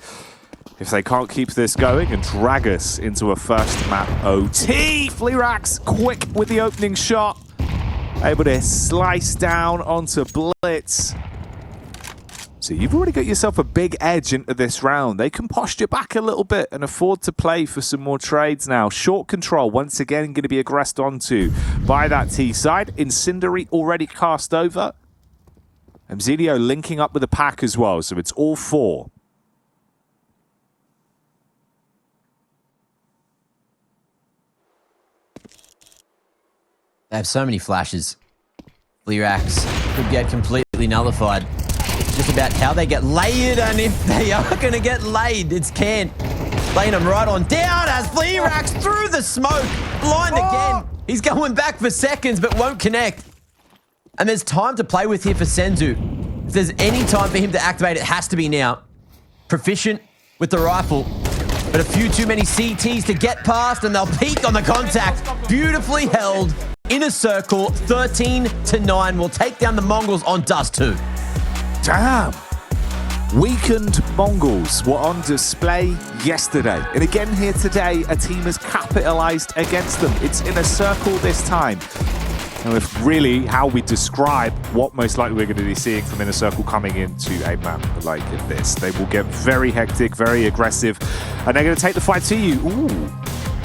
If they can't keep this going and drag us into a first map OT. Fleerax quick with the opening shot. Able to slice down onto Blitz. So you've already got yourself a big edge into this round. They can posture back a little bit and afford to play for some more trades now. Short control, once again, going to be aggressed onto by that T side. Incendiary already cast over. Mzilio linking up with the pack as well, so it's all 4. They have so many flashes. Fleerax could get completely nullified. It's just about how they get layered, and if they are going to get laid, it's Can laying them right on down as Fleerax through the smoke. Blind again. He's going back for seconds, but won't connect. And there's time to play with here for Senzu. If there's any time for him to activate, it has to be now. Proficient with the rifle, but a few too many CTs to get past, and they'll peak on the contact. Beautifully held Inner circle, 13-9 will take down the Mongols on Dust 2. Damn. Weakened Mongols were on display yesterday. And again here today, a team has capitalized against them. It's in a circle this time. And if really how we describe what most likely we're going to be seeing from Inner Circle coming into a map like this. They will get very hectic, very aggressive, and they're going to take the fight to you. Ooh.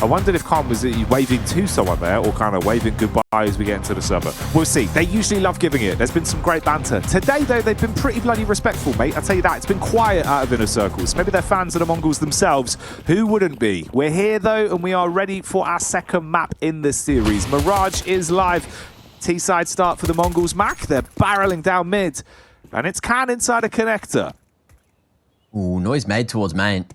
I wondered if Khan was waving to someone there or kind of waving goodbye as we get into the server. We'll see. They usually love giving it. There's been some great banter. Today, though, they've been pretty bloody respectful, mate. I'll tell you that. It's been quiet out of Inner Circles. Maybe they're fans of the Mongols themselves. Who wouldn't be? We're here, though, and we are ready for our second map in the series. Mirage is live. T-side start for the Mongols. Mac, they're barreling down mid, and it's Can inside a connector. Ooh, noise made towards main.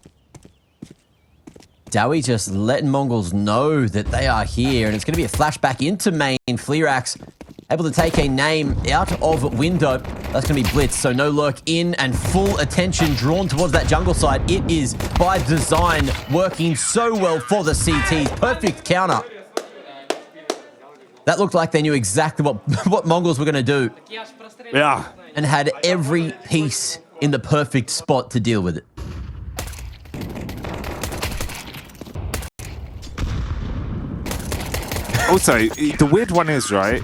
Dowie just letting Mongols know that they are here, and it's going to be a flashback into main. Fleerax able to take a name out of window. That's going to be blitz, so no lurk in, and full attention drawn towards that jungle side. It is by design working so well for the CTs. Perfect counter. That looked like they knew exactly what Mongols were going to do. Yeah. And had every piece in the perfect spot to deal with it. Also, the weird one is, right,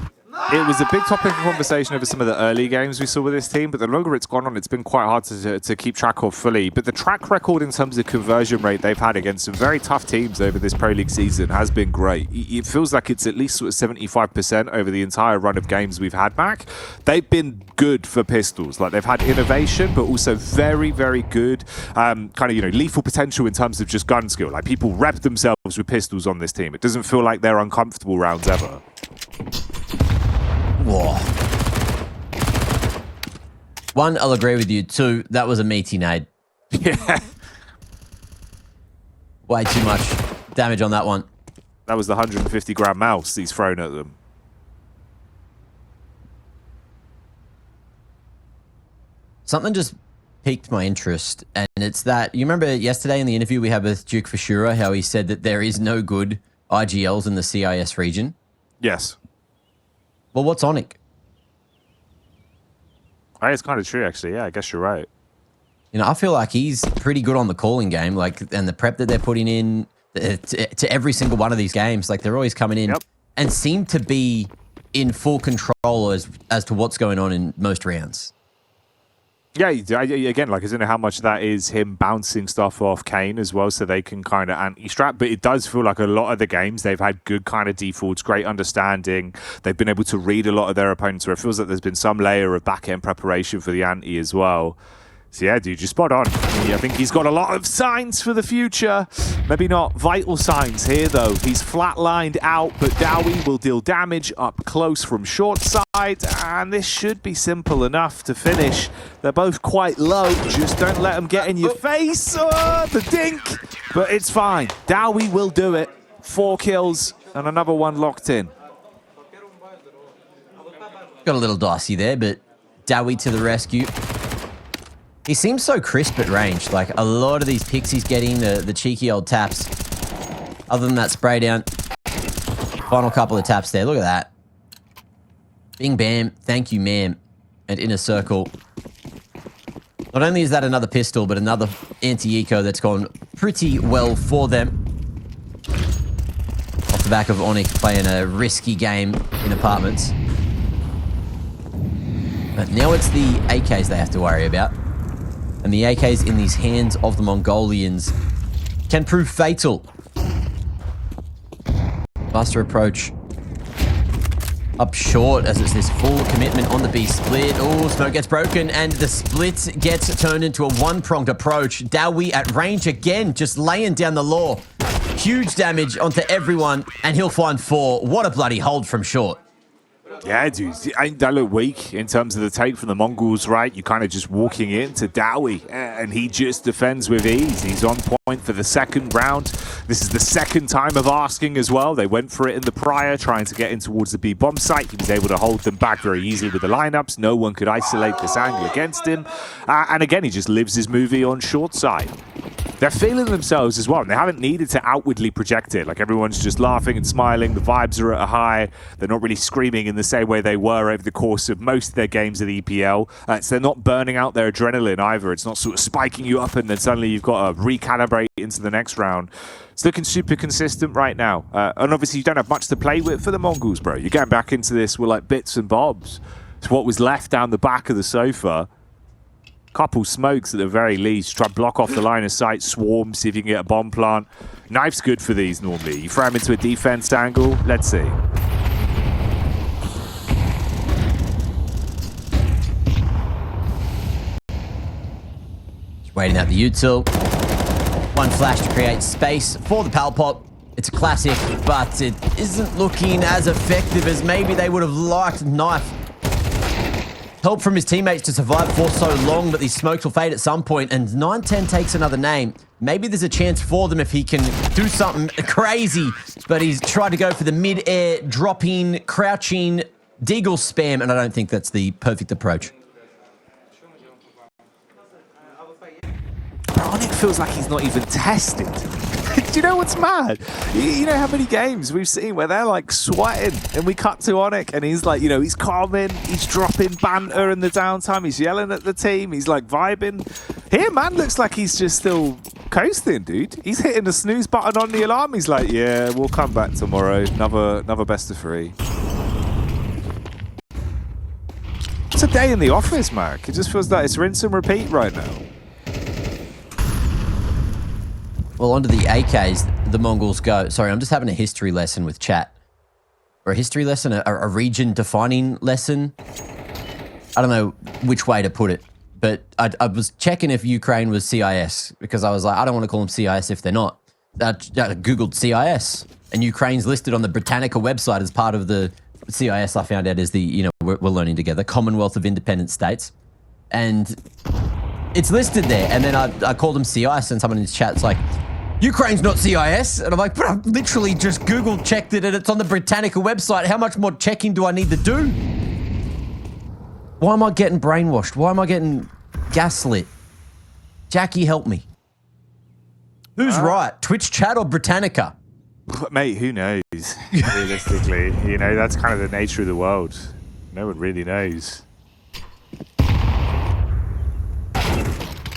it was a big topic of conversation over some of the early games we saw with this team, but the longer it's gone on, it's been quite hard to keep track of fully. But the track record in terms of conversion rate they've had against some very tough teams over this Pro League season has been great. It feels like it's at least sort of 75% over the entire run of games we've had back. They've been good for pistols. Like, they've had innovation, but also very, very good kind of, lethal potential in terms of just gun skill. Like, people rep themselves with pistols on this team. It doesn't feel like they're uncomfortable rounds ever. Whoa. One, I'll agree with you. Two, that was a meaty nade. Yeah. Way too much damage on that one. That was the 150-gram mouse he's thrown at them. Something just piqued my interest, and it's that, you remember yesterday in the interview we had with Duke Fashura, how he said that there is no good IGLs in the CIS region? Yes. Well, what's Onic? It's kind of true, actually. Yeah, I guess you're right. I feel like he's pretty good on the calling game, and the prep that they're putting in to every single one of these games. Like, they're always coming in and seem to be in full control as to what's going on in most rounds. Yeah, again, like, I don't know how much that is him bouncing stuff off Kane as well, so they can kind of anti-strap, but it does feel like a lot of the games, they've had good kind of defaults, great understanding. They've been able to read a lot of their opponents, where it feels like there's been some layer of back-end preparation for the anti as well. So yeah, dude, you're spot on. I think he's got a lot of signs for the future. Maybe not vital signs here, though. He's flatlined out, but Dowie will deal damage up close from short side, and this should be simple enough to finish. They're both quite low. Just don't let them get in your face. Oh, the dink. But it's fine. Dowie will do it. 4 kills and another one locked in. Got a little dicey there, but Dowie to the rescue. He seems so crisp at range. Like, a lot of these picks he's getting, the cheeky old taps. Other than that spray down. Final couple of taps there. Look at that. Bing bam. Thank you, ma'am. And Inner Circle. Not only is that another pistol, but another anti-eco that's gone pretty well for them. Off the back of Onic playing a risky game in apartments. But now it's the AKs they have to worry about. And the AKs in these hands of the Mongolians can prove fatal. Faster approach. Up short as it's this full commitment on the B split. Oh, smoke gets broken and the split gets turned into a one-pronged approach. Dowie at range again, just laying down the law. Huge damage onto everyone, and he'll find 4. What a bloody hold from short. Yeah, dude, ain't that look weak in terms of the take from the Mongols, right? You're kind of just walking into Dowie, and he just defends with ease. He's on point for the second round. This is the second time of asking as well. They went for it in the prior, trying to get in towards the B bomb site. He was able to hold them back very easily with the lineups. No one could isolate this angle against him. And again, he just lives his movie on short side. they're feeling themselves as well. And they haven't needed to outwardly project it. Like everyone's just laughing and smiling. The vibes are at a high. They're not really screaming in the same way they were over the course of most of their games of the EPL. So they're not burning out their adrenaline either. It's not sort of spiking you up and then suddenly you've got to recalibrate into the next round. It's looking super consistent right now. And obviously you don't have much to play with for the Mongols, bro. You're going back into this with like bits and bobs. It's what was left down the back of the sofa. Couple smokes at the very least. Try to block off the line of sight. Swarm, see if you can get a bomb plant. Knife's good for these normally. You throw him into a defense angle. Let's see. Just waiting out the util. One flash to create space for the pal pop. It's a classic, but it isn't looking as effective as maybe they would have liked. Knife. Help from his teammates to survive for so long, but these smokes will fade at some point, and 910 takes another name. Maybe there's a chance for them if he can do something crazy, but he's tried to go for the mid-air, dropping, crouching, deagle spam, and I don't think that's the perfect approach. Onyx feels like he's not even tested. Do you know what's mad? You know how many games we've seen where they're like sweating and we cut to Onyx and he's like, you know, he's calming, he's dropping banter in the downtime, he's yelling at the team, he's like vibing. Here, man, looks like he's just still coasting, dude. He's hitting the snooze button on the alarm. He's like, yeah, we'll come back tomorrow. Another best of 3. It's a day in the office, Mark. It just feels like it's rinse and repeat right now. Well, onto the AKs, the Mongols go. Sorry, I'm just having a history lesson with chat. Or a history lesson, a region-defining lesson. I don't know which way to put it. But I was checking if Ukraine was CIS, because I was like, I don't want to call them CIS if they're not. I Googled CIS, and Ukraine's listed on the Britannica website as part of the CIS. I found out is the, you know, we're learning together, Commonwealth of Independent States. And it's listed there. And then I called them CIS, and someone in the chat's like, Ukraine's not CIS. And I'm like, but I've literally just Google checked it and it's on the Britannica website. How much more checking do I need to do? Why am I getting brainwashed? Why am I getting gaslit? Jackie, help me. Who's right? Twitch chat or Britannica? Mate, who knows? Realistically, you know, that's kind of the nature of the world. No one really knows.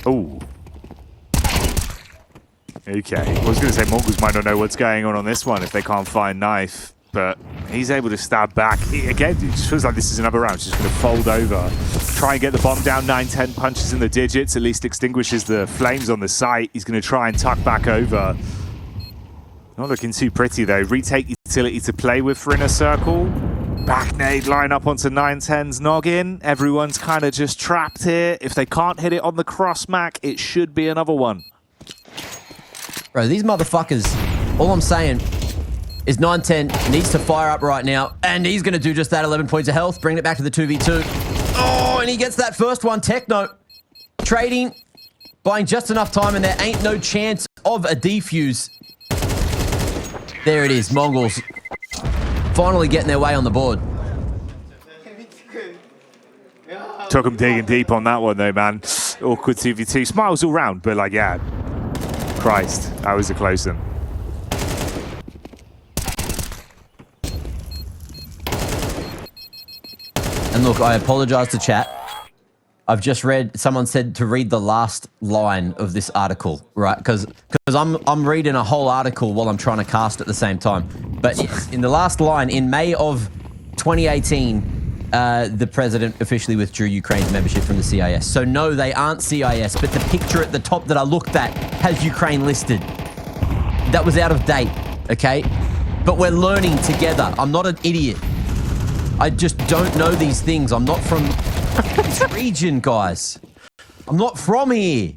Oh. Okay. I was going to say Mongols might not know what's going on this one if they can't find Knife, but he's able to stab back. Again, it just feels like this is another round. He's just going to fold over, try and get the bomb down. 9-10 punches in the digits, at least extinguishes the flames on the site. He's going to try and tuck back over. Not looking too pretty, though. Retake utility to play with for inner circle. Back nade line up onto 910's noggin. Everyone's kind of just trapped here. If they can't hit it on the cross, Mac, it should be another one. Bro, these motherfuckers, all I'm saying is 910 needs to fire up right now, and he's going to do just that. 11 points of health, bringing it back to the 2v2. Oh, and he gets that first one. Techno trading, buying just enough time, and there ain't no chance of a defuse. There it is, Mongols finally getting their way on the board. Took him digging deep on that one, though, man. Awkward 2v2. Smiles all round, but like, yeah. Christ, that was a close one. And look, I apologize to chat. I've just read, someone said to read the last line of this article, right? Because I'm reading a whole article while I'm trying to cast at the same time. But in the last line, in May of 2018, the president officially withdrew Ukraine's membership from the CIS. So no, they aren't CIS, but the picture at the top that I looked at has Ukraine listed. That was out of date, okay? But we're learning together. I'm not an idiot. I just don't know these things. I'm not from this region, guys. I'm not from here.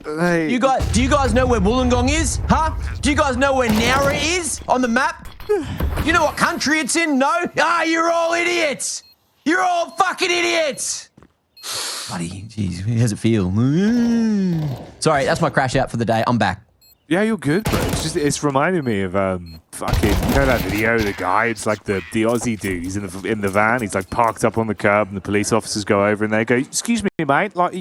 Hey. Do you guys know where Wollongong is? Huh? Do you guys know where Nowra is on the map? You know what country it's in? No? Ah, you're all idiots! You're all fucking idiots! Buddy, jeez, how does it feel? Sorry, that's my crash out for the day. I'm back. Yeah, you're good, bro. It's reminding me of fucking, you know that video, the guy, it's like the Aussie dude, he's in the van, he's like parked up on the curb and the police officers go over and they go, excuse me, mate, like,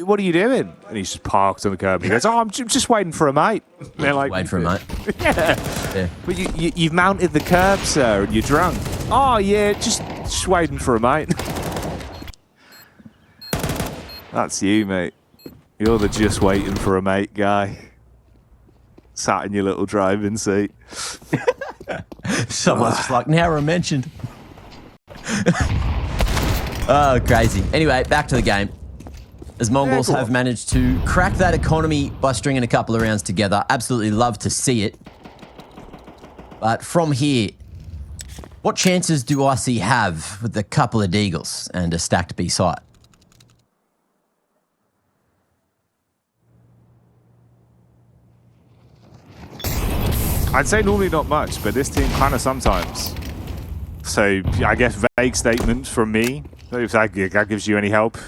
what are you doing? And he's just parked on the curb and he goes, oh, I'm just waiting for a mate. And they're like, Wait for a mate. yeah. But you've mounted the curb, sir, and you're drunk. Oh, yeah, just waiting for a mate. That's you, mate. You're the just waiting for a mate guy. Sat in your little driving seat. Someone's just like, now we're mentioned. Oh, crazy. Anyway, back to the game. As Mongols have managed to crack that economy by stringing a couple of rounds together. Absolutely love to see it. But from here, what chances do IC have with a couple of Deagles and a stacked B site? I'd say normally not much, but this team kind of sometimes. So I guess vague statements from me. If that gives you any help,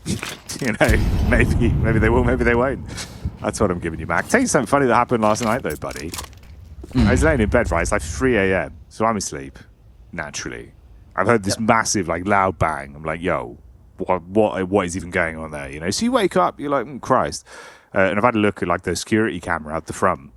you know, maybe they will, maybe they won't. That's what I'm giving you, Mac. Tell you something funny that happened last night, though, buddy. I was laying in bed, right? It's like 3 a.m., so I'm asleep naturally. I've heard this massive, like, loud bang. I'm like, yo, what is even going on there? You know, so you wake up, you're like, Christ. And I've had a look at like the security camera out the front.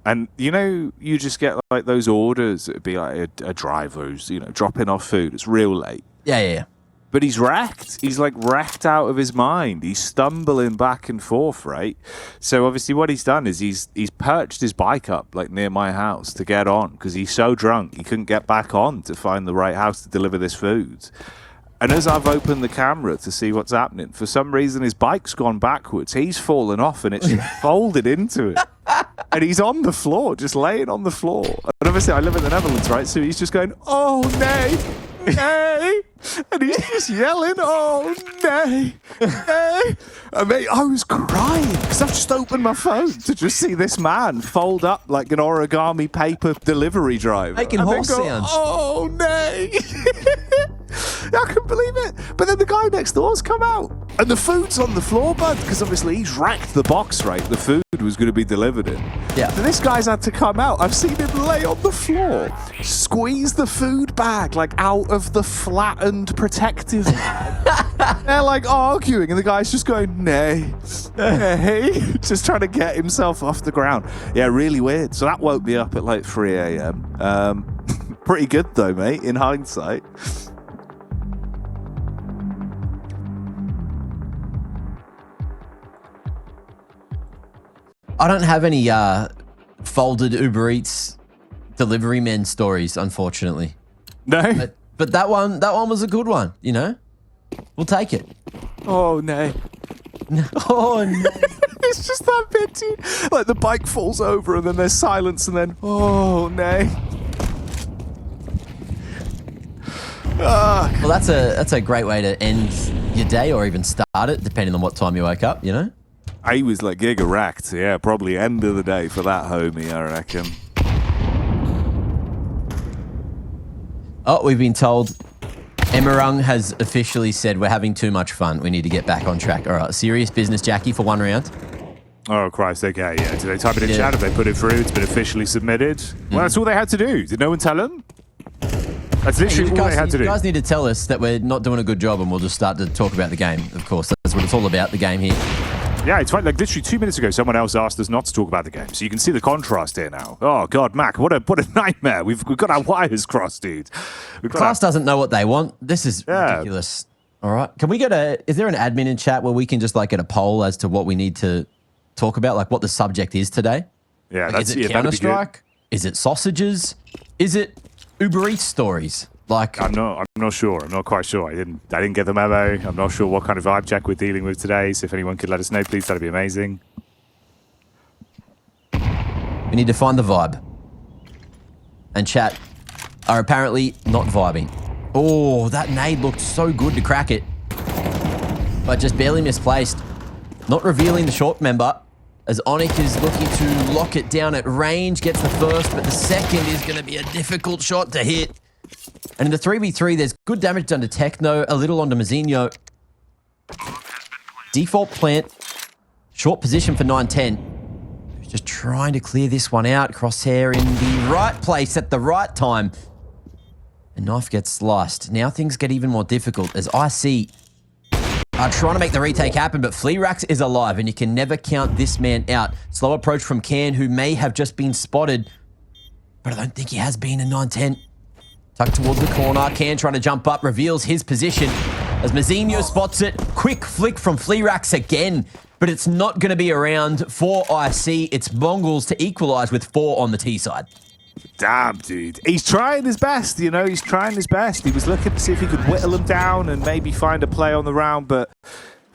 And, you know, you just get like those orders. It'd be like a driver who's, you know, dropping off food. It's real late. Yeah. But he's wrecked. He's like wrecked out of his mind. He's stumbling back and forth, right? So obviously what he's done is he's perched his bike up like near my house to get on because he's so drunk he couldn't get back on to find the right house to deliver this food. And as I've opened the camera to see what's happening, for some reason his bike's gone backwards. He's fallen off and it's folded into it. And he's on the floor, just laying on the floor. And obviously I live in the Netherlands, right? So he's just going, oh, nay, nay. And he's just yelling, oh, nay, nay. And mate, I was crying because I've just opened my phone to just see this man fold up like an origami paper delivery driver. Making horse sounds. Oh, nay. I couldn't believe it. But then the guy next door's come out. And the food's on the floor, bud, because obviously he's racked the box, right? The food was going to be delivered in. Yeah. So this guy's had to come out. I've seen him lay on the floor, squeeze the food bag, like, out of the flattened protective bag. They're, like, arguing, and the guy's just going, nay, nay, just trying to get himself off the ground. Yeah, really weird. So that woke me up at, like, 3 a.m. Pretty good, though, mate, in hindsight. I don't have any folded Uber Eats delivery men stories, unfortunately. No? But that one was a good one, you know? We'll take it. Oh, nay. Oh, no. It's just that bit, dude. Like the bike falls over and then there's silence and then, oh, nay. Well, that's a great way to end your day or even start it, depending on what time you wake up, you know? I was like giga racked. Yeah, probably end of the day for that homie, I reckon. Oh, we've been told Emerung has officially said we're having too much fun. We need to get back on track. All right, serious business, Jackie, for one round. Oh, Christ, okay, yeah. Did they type it in chat? Have they put it through? It's been officially submitted. Well, that's all they had to do. Did no one tell them? That's literally all they had to do. You guys need to tell us that we're not doing a good job and we'll just start to talk about the game, of course. That's what it's all about, the game here. Yeah, it's fine. Like literally 2 minutes ago, someone else asked us not to talk about the game, so you can see the contrast here now. Oh God, Mac, what a nightmare. We've got our wires crossed, dude. Class doesn't know what they want. This is ridiculous. All right, can we get is there an admin in chat where we can just like get a poll as to what we need to talk about, like what the subject is today? Yeah, like, is it Counter-Strike? Is it sausages? Is it Uber Eats stories? Like, I'm not sure. I'm not quite sure. I didn't get the memo. I'm not sure what kind of vibe check we're dealing with today. So if anyone could let us know, please, that'd be amazing. We need to find the vibe. And chat are apparently not vibing. Oh, that nade looked so good to crack it, but just barely misplaced. Not revealing the short member as Onyx is looking to lock it down at range. Gets the first, but the second is going to be a difficult shot to hit. And in the 3v3, there's good damage done to Techno, a little onto Mazinho. Default plant, short position for 9-10. Just trying to clear this one out. Crosshair in the right place at the right time. And Knife gets sliced. Now things get even more difficult as IC are trying to make the retake happen, but Fleerax is alive, and you can never count this man out. Slow approach from Can, who may have just been spotted, but I don't think he has been in 9-10. Tucked towards the corner. Can trying to jump up, reveals his position as Mazinho spots it. Quick flick from Fleerax again, but it's not going to be around for IC. It's Mongols to equalize with 4 on the T side. Damn, dude. He's trying his best, you know, he's trying his best. He was looking to see if he could whittle him down and maybe find a play on the round, but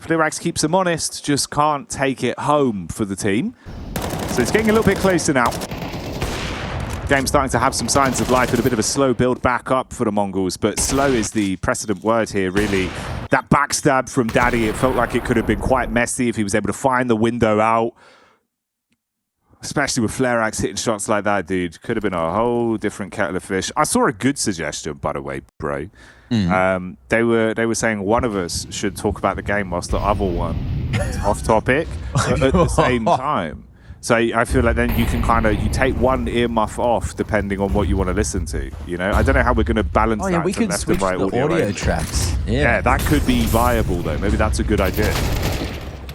Fleerax keeps him honest, just can't take it home for the team. So it's getting a little bit closer now. Game's starting to have some signs of life with a bit of a slow build back up for the Mongols, but slow is the precedent word here, really. That backstab from Daddy, it felt like it could have been quite messy if he was able to find the window out. Especially with Fleerax hitting shots like that, dude. Could have been a whole different kettle of fish. I saw a good suggestion, by the way, bro. They were saying one of us should talk about the game whilst the other one is off topic at the same time. So I feel like then you can you take one earmuff off depending on what you want to listen to. You know, I don't know how we're going to balance that. We could left switch and right the audio tracks. Yeah, that could be viable though. Maybe that's a good idea.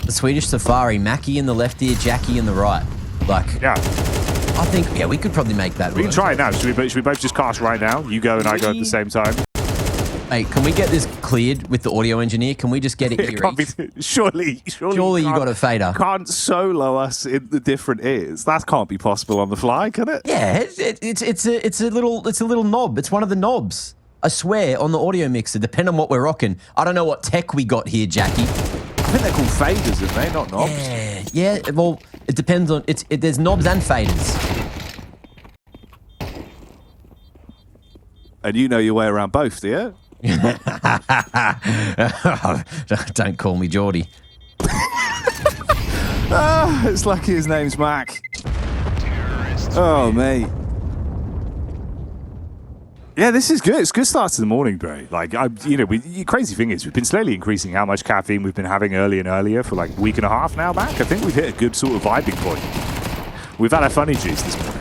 The Swedish Safari, Mackie in the left ear, Jackie in the right. Like, yeah, I think, we could probably make that. We can try it now. Should we both just cast right now? You go and I go at the same time. Hey, can we get this cleared with the audio engineer? Can we just get it here? Surely you got a fader. Can't solo us in the different ears. That can't be possible on the fly, can it? Yeah, it's a little knob. It's one of the knobs. I swear, on the audio mixer, depending on what we're rocking. I don't know what tech we got here, Jackie. I think they're called faders, aren't they? Not knobs. Yeah. Well, it depends on there's knobs and faders. And you know your way around both, do you? Don't call me Geordie. It's lucky his name's Mac. Oh, mate. Yeah, this is good. It's a good start to the morning, bro. Like, the crazy thing is we've been slowly increasing how much caffeine we've been having earlier and earlier for like a week and a half now back. I think we've hit a good sort of vibing point. We've had a funny juice this morning.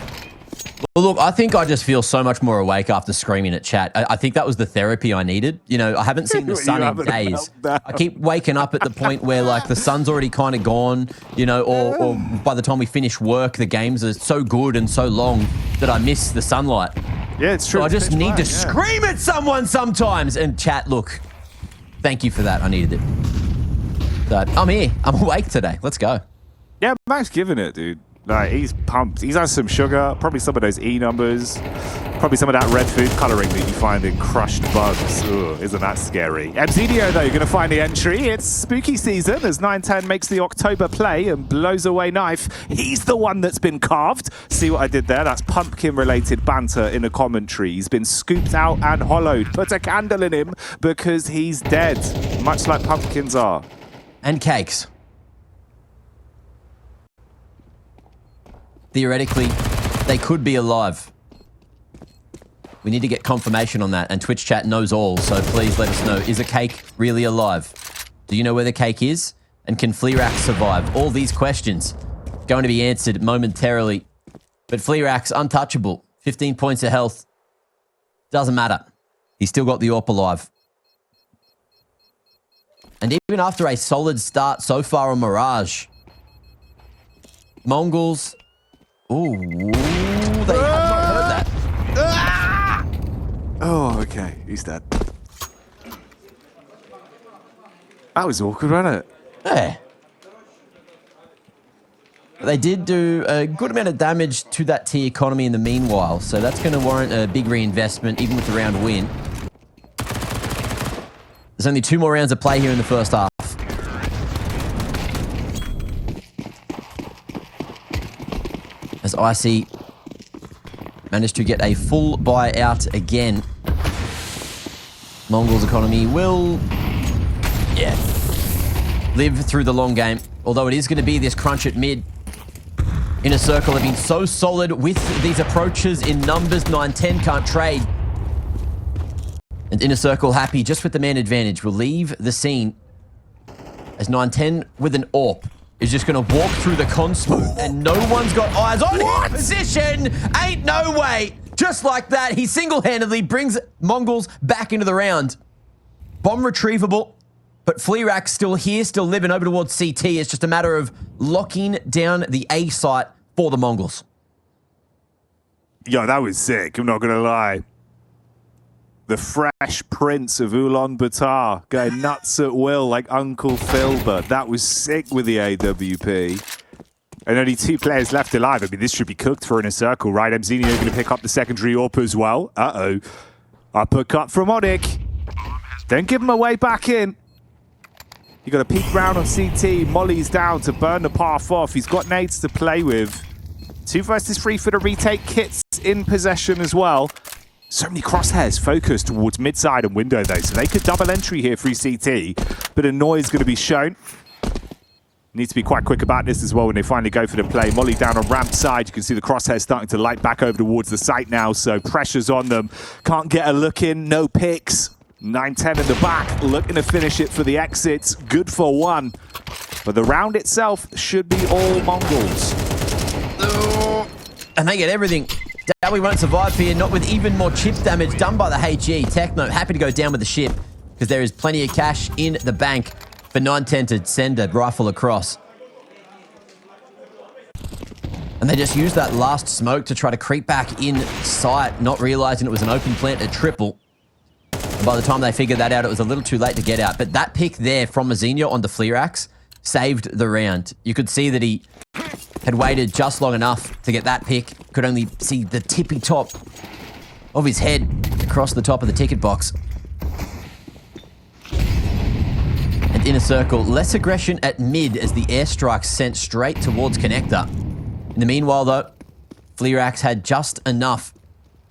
Well, look, I think I just feel so much more awake after screaming at chat. I think that was the therapy I needed. You know, I haven't seen the sun in days. I keep waking up at the point where, like, the sun's already kind of gone, you know, or by the time we finish work, the games are so good and so long that I miss the sunlight. Yeah, it's true. So I just need to scream at someone sometimes. And chat, look, thank you for that. I needed it. So I'm here. I'm awake today. Let's go. Yeah, Mac's giving it, dude. Like, he's pumped. He's had some sugar, probably some of those E numbers, probably some of that red food colouring that you find in crushed bugs. Ugh, isn't that scary? MZDO, though, you're going to find the entry. It's spooky season as 910 makes the October play and blows away Knife. He's the one that's been carved. See what I did there? That's pumpkin-related banter in a commentary. He's been scooped out and hollowed. Put a candle in him because he's dead, much like pumpkins are. And cakes. Theoretically, they could be alive. We need to get confirmation on that, and Twitch chat knows all, so please let us know. Is a cake really alive? Do you know where the cake is? And can Fleerax survive? All these questions going to be answered momentarily. But Fleerax, untouchable. 15 points of health. Doesn't matter. He's still got the AWP alive. And even after a solid start so far on Mirage, Mongols... Ooh, they have not heard that. Ah! Oh, okay. He's dead. That was awkward, wasn't it? Yeah. They did do a good amount of damage to that T economy in the meanwhile, so that's going to warrant a big reinvestment, even with the round win. There's only 2 more rounds of play here in the first half. As IC managed to get a full buyout again. Mongols economy will, live through the long game. Although it is going to be this crunch at mid. Inner Circle have been so solid with these approaches in numbers. 9-10 can't trade. And Inner Circle happy just with the man advantage will leave the scene as 9-10 with an AWP. is just going to walk through the con smoke, and no one's got eyes on his position. Ain't no way. Just like that, he single-handedly brings Mongols back into the round. Bomb retrievable, but Fleerax still here, still living over towards CT. It's just a matter of locking down the A site for the Mongols. Yo, that was sick. I'm not going to lie. The fresh prince of Ulaanbaatar going nuts at will like Uncle Filbert. That was sick with the AWP. And only 2 players left alive. I mean, this should be cooked for Inner Circle, right? Mzinho going to pick up the secondary AWP as well. Uh-oh. Uppercut from Onyx. Don't give him away back in. You got a peek round on CT. Molly's down to burn the path off. He's got nades to play with. 2 versus 3 for the retake. Kits in possession as well. So many crosshairs focused towards mid-side and window, though, so they could double entry here through CT. Bit of noise going to be shown. Need to be quite quick about this as well when they finally go for the play. Molly down on ramp side. You can see the crosshairs starting to light back over towards the site now, so pressure's on them. Can't get a look in, no picks. 9-10 in the back, looking to finish it for the exits. Good for 1. But the round itself should be all Mongols. And they get everything. Dowie won't survive here, not with even more chip damage done by the HE. Techno happy to go down with the ship because there is plenty of cash in the bank for 9-10 to send a rifle across. And they just used that last smoke to try to creep back in sight, not realizing it was an open plant at triple. And by the time they figured that out, it was a little too late to get out. But that pick there from Mzinho on the Fleerax saved the round. You could see that he had waited just long enough to get that pick. Could only see the tippy top of his head across the top of the ticket box. And Inner Circle, less aggression at mid as the airstrike sent straight towards Connector. In the meanwhile, though, Fleerax had just enough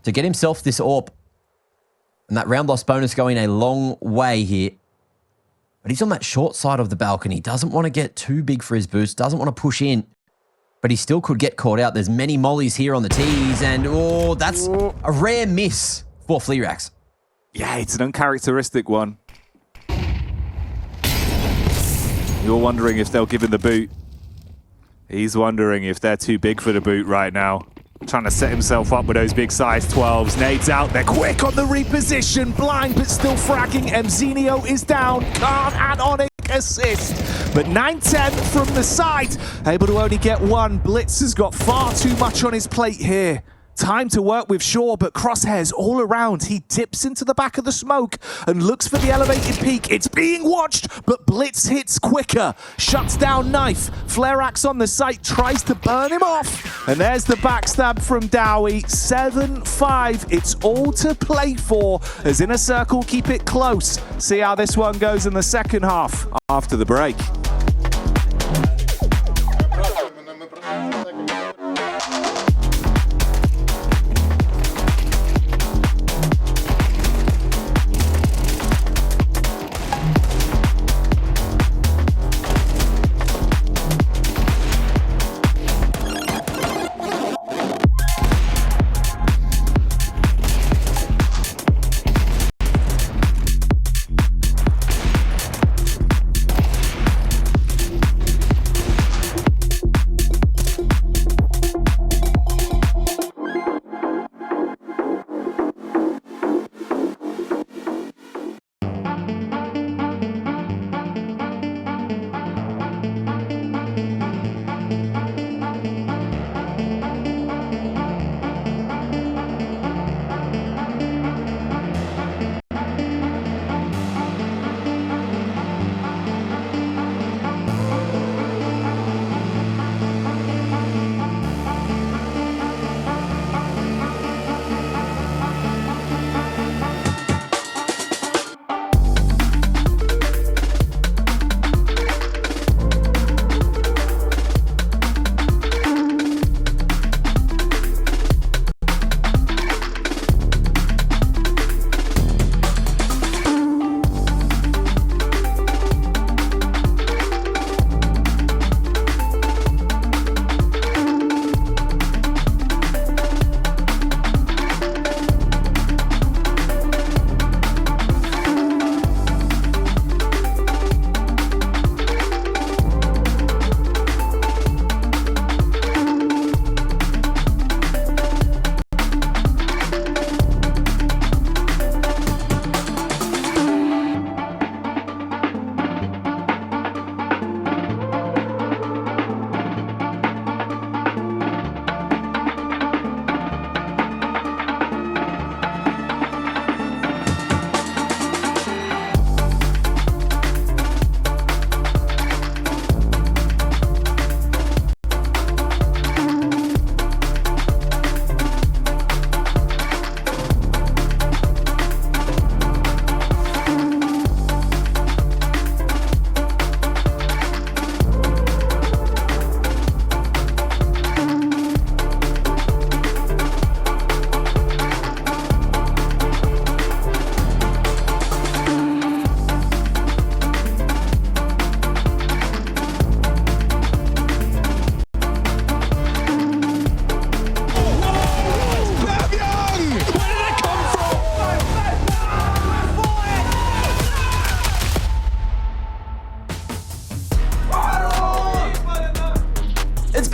to get himself this AWP. And that round loss bonus going a long way here. But he's on that short side of the balcony. Doesn't want to get too big for his boost. Doesn't want to push in. But he still could get caught out. There's many mollies here on the tees. And, oh, that's a rare miss for Fleerax. Yeah, it's an uncharacteristic one. You're wondering if they'll give him the boot. He's wondering if they're too big for the boot right now. Trying to set himself up with those big size 12s. Nades out. They're quick on the reposition. Blind, but still fragging. Mzinho is down. Can't add on it. Assist. But 9-10 from the side. Able to only get 1. Blitz has got far too much on his plate here. Time to work with Shaw, but crosshairs all around. He dips into the back of the smoke and looks for the elevated peak. It's being watched, but Blitz hits quicker. Shuts down Knife. Fleerax on the site tries to burn him off. And there's the backstab from Dowie. 7-5. It's all to play for as Inner Circle keep it close. See how this one goes in the second half after the break.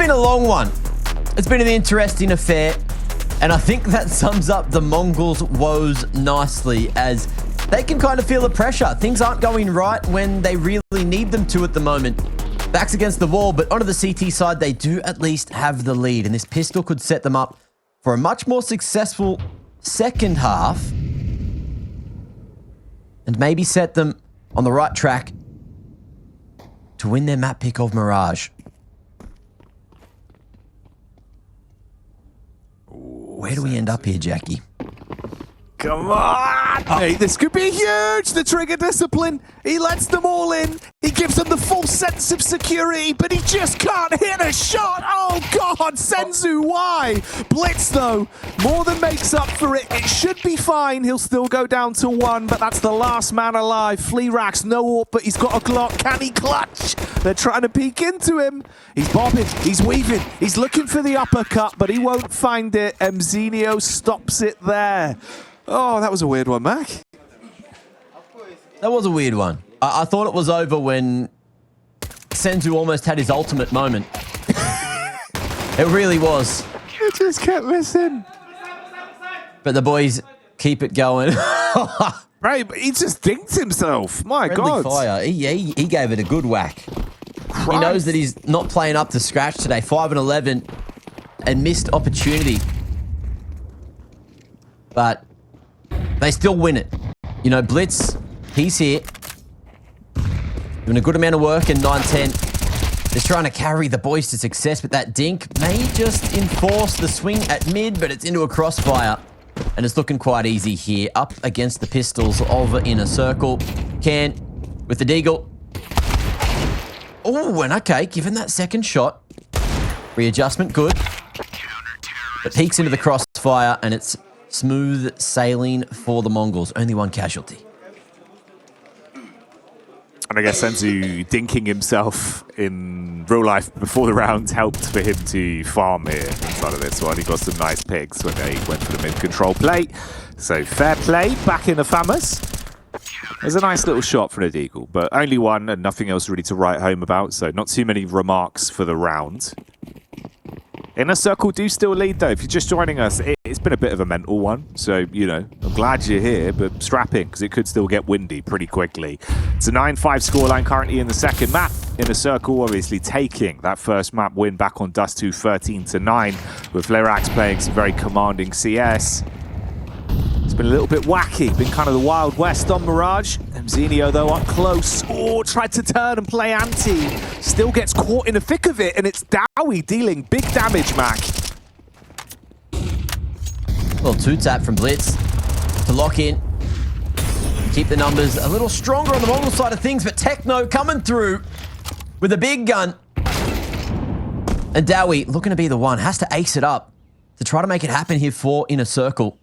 been a long one. It's been an interesting affair. And I think that sums up the Mongols' woes nicely, as they can kind of feel the pressure. Things aren't going right when they really need them to at the moment. Backs against the wall, but onto the CT side, they do at least have the lead. And this pistol could set them up for a much more successful second half. And maybe set them on the right track to win their map pick of Mirage. Where do we end up here, Jackie? Come on! Mate, this could be huge! The trigger discipline. He lets them all in. He gives them the full sense of security, but he just can't hit a shot! Oh, God! Senzu, why? Blitz, though, more than makes up for it. It should be fine. He'll still go down to 1, but that's the last man alive. Fleerax, no AWP, but he's got a Glock. Can he clutch? They're trying to peek into him. He's bobbing. He's weaving. He's looking for the uppercut, but he won't find it. Mzinho stops it there. Oh, that was a weird one, Mac. That was a weird one. I thought it was over when Senzu almost had his ultimate moment. It really was. It just kept missing. But the boys keep it going. Right, but he just dinked himself. My Friendly God. fire. He gave it a good whack. Christ. He knows that he's not playing up to scratch today. 5 and 11 and missed opportunity. But they still win it. You know, Blitz, he's here. Doing a good amount of work in 9-10. Just trying to carry the boys to success, but that dink may just enforce the swing at mid, but it's into a crossfire. And it's looking quite easy here. Up against the pistols over in a circle. Can with the deagle. Oh, and okay, given that second shot. Readjustment, good. But peeks into the crossfire, and it's smooth sailing for the Mongols. Only one casualty. And I guess Senzu dinking himself in real life before the round helped for him to farm here inside of this one. He got some nice picks when they went for the mid-control play. So fair play back in the Famas. There's a nice little shot from the Deagle, but only one and nothing else really to write home about. So not too many remarks for the round. Inner Circle do still lead, though. If you're just joining us, it's been a bit of a mental one. So, you know, I'm glad you're here, but strap in, because it could still get windy pretty quickly. It's a 9-5 scoreline currently in the second map. Inner Circle obviously taking that first map win back on Dust 2, 13-9, with Fleerax playing some very commanding CS. It's been a little bit wacky, been kind of the Wild West on Mirage. Mzinho, though, up close. Oh, tried to turn and play anti. Still gets caught in the thick of it, and it's Dowie dealing big damage, Mac. Well, 2-tap from Blitz to lock in. Keep the numbers a little stronger on the Mongol side of things, but Techno coming through with a big gun. And Dowie, looking to be the one, has to ace it up to try to make it happen here for Inner Circle.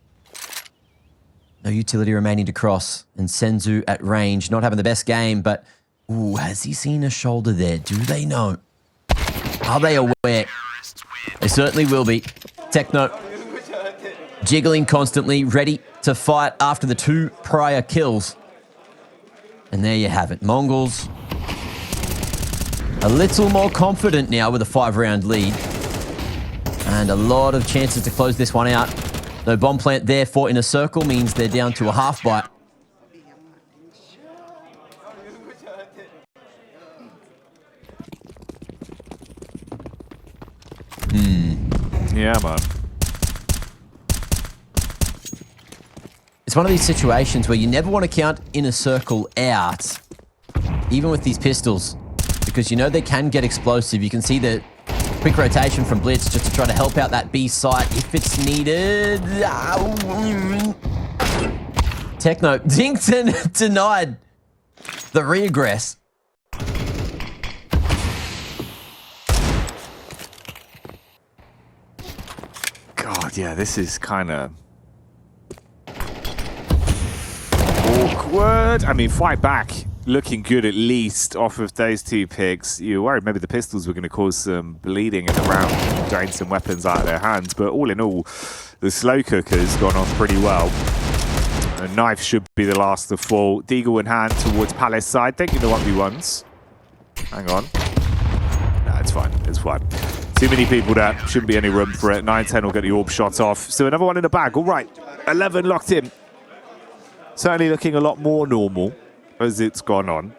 No utility remaining to cross, and Senzu at range, not having the best game, but ooh, has he seen a shoulder there? Do they know? Are they aware? They certainly will be. Techno jiggling constantly, ready to fight after the 2 prior kills. And there you have it. Mongols a little more confident now with a 5-round lead. And a lot of chances to close this one out. No bomb plant there for Inner Circle means they're down to a half bite. Yeah, man. It's one of these situations where you never want to count Inner Circle out, even with these pistols, because you know they can get explosive. You can see the quick rotation from Blitz just to try to help out that B site if it's needed. Techno, Dinkton denied the regress. God, yeah, this is kind of awkward. I mean, fight back. Looking good at least off of those 2 picks. You were worried maybe the pistols were going to cause some bleeding in the round, drain some weapons out of their hands. But all in all, the slow cooker's gone off pretty well. A knife should be the last to fall. Deagle in hand towards Palace side, taking the 1v1s. Hang on. No, it's fine. It's fine. Too many people there. Shouldn't be any room for it. 9-10 will get the orb shot off. So another one in the bag. All right. 11 locked in. Certainly looking a lot more normal as it's gone on.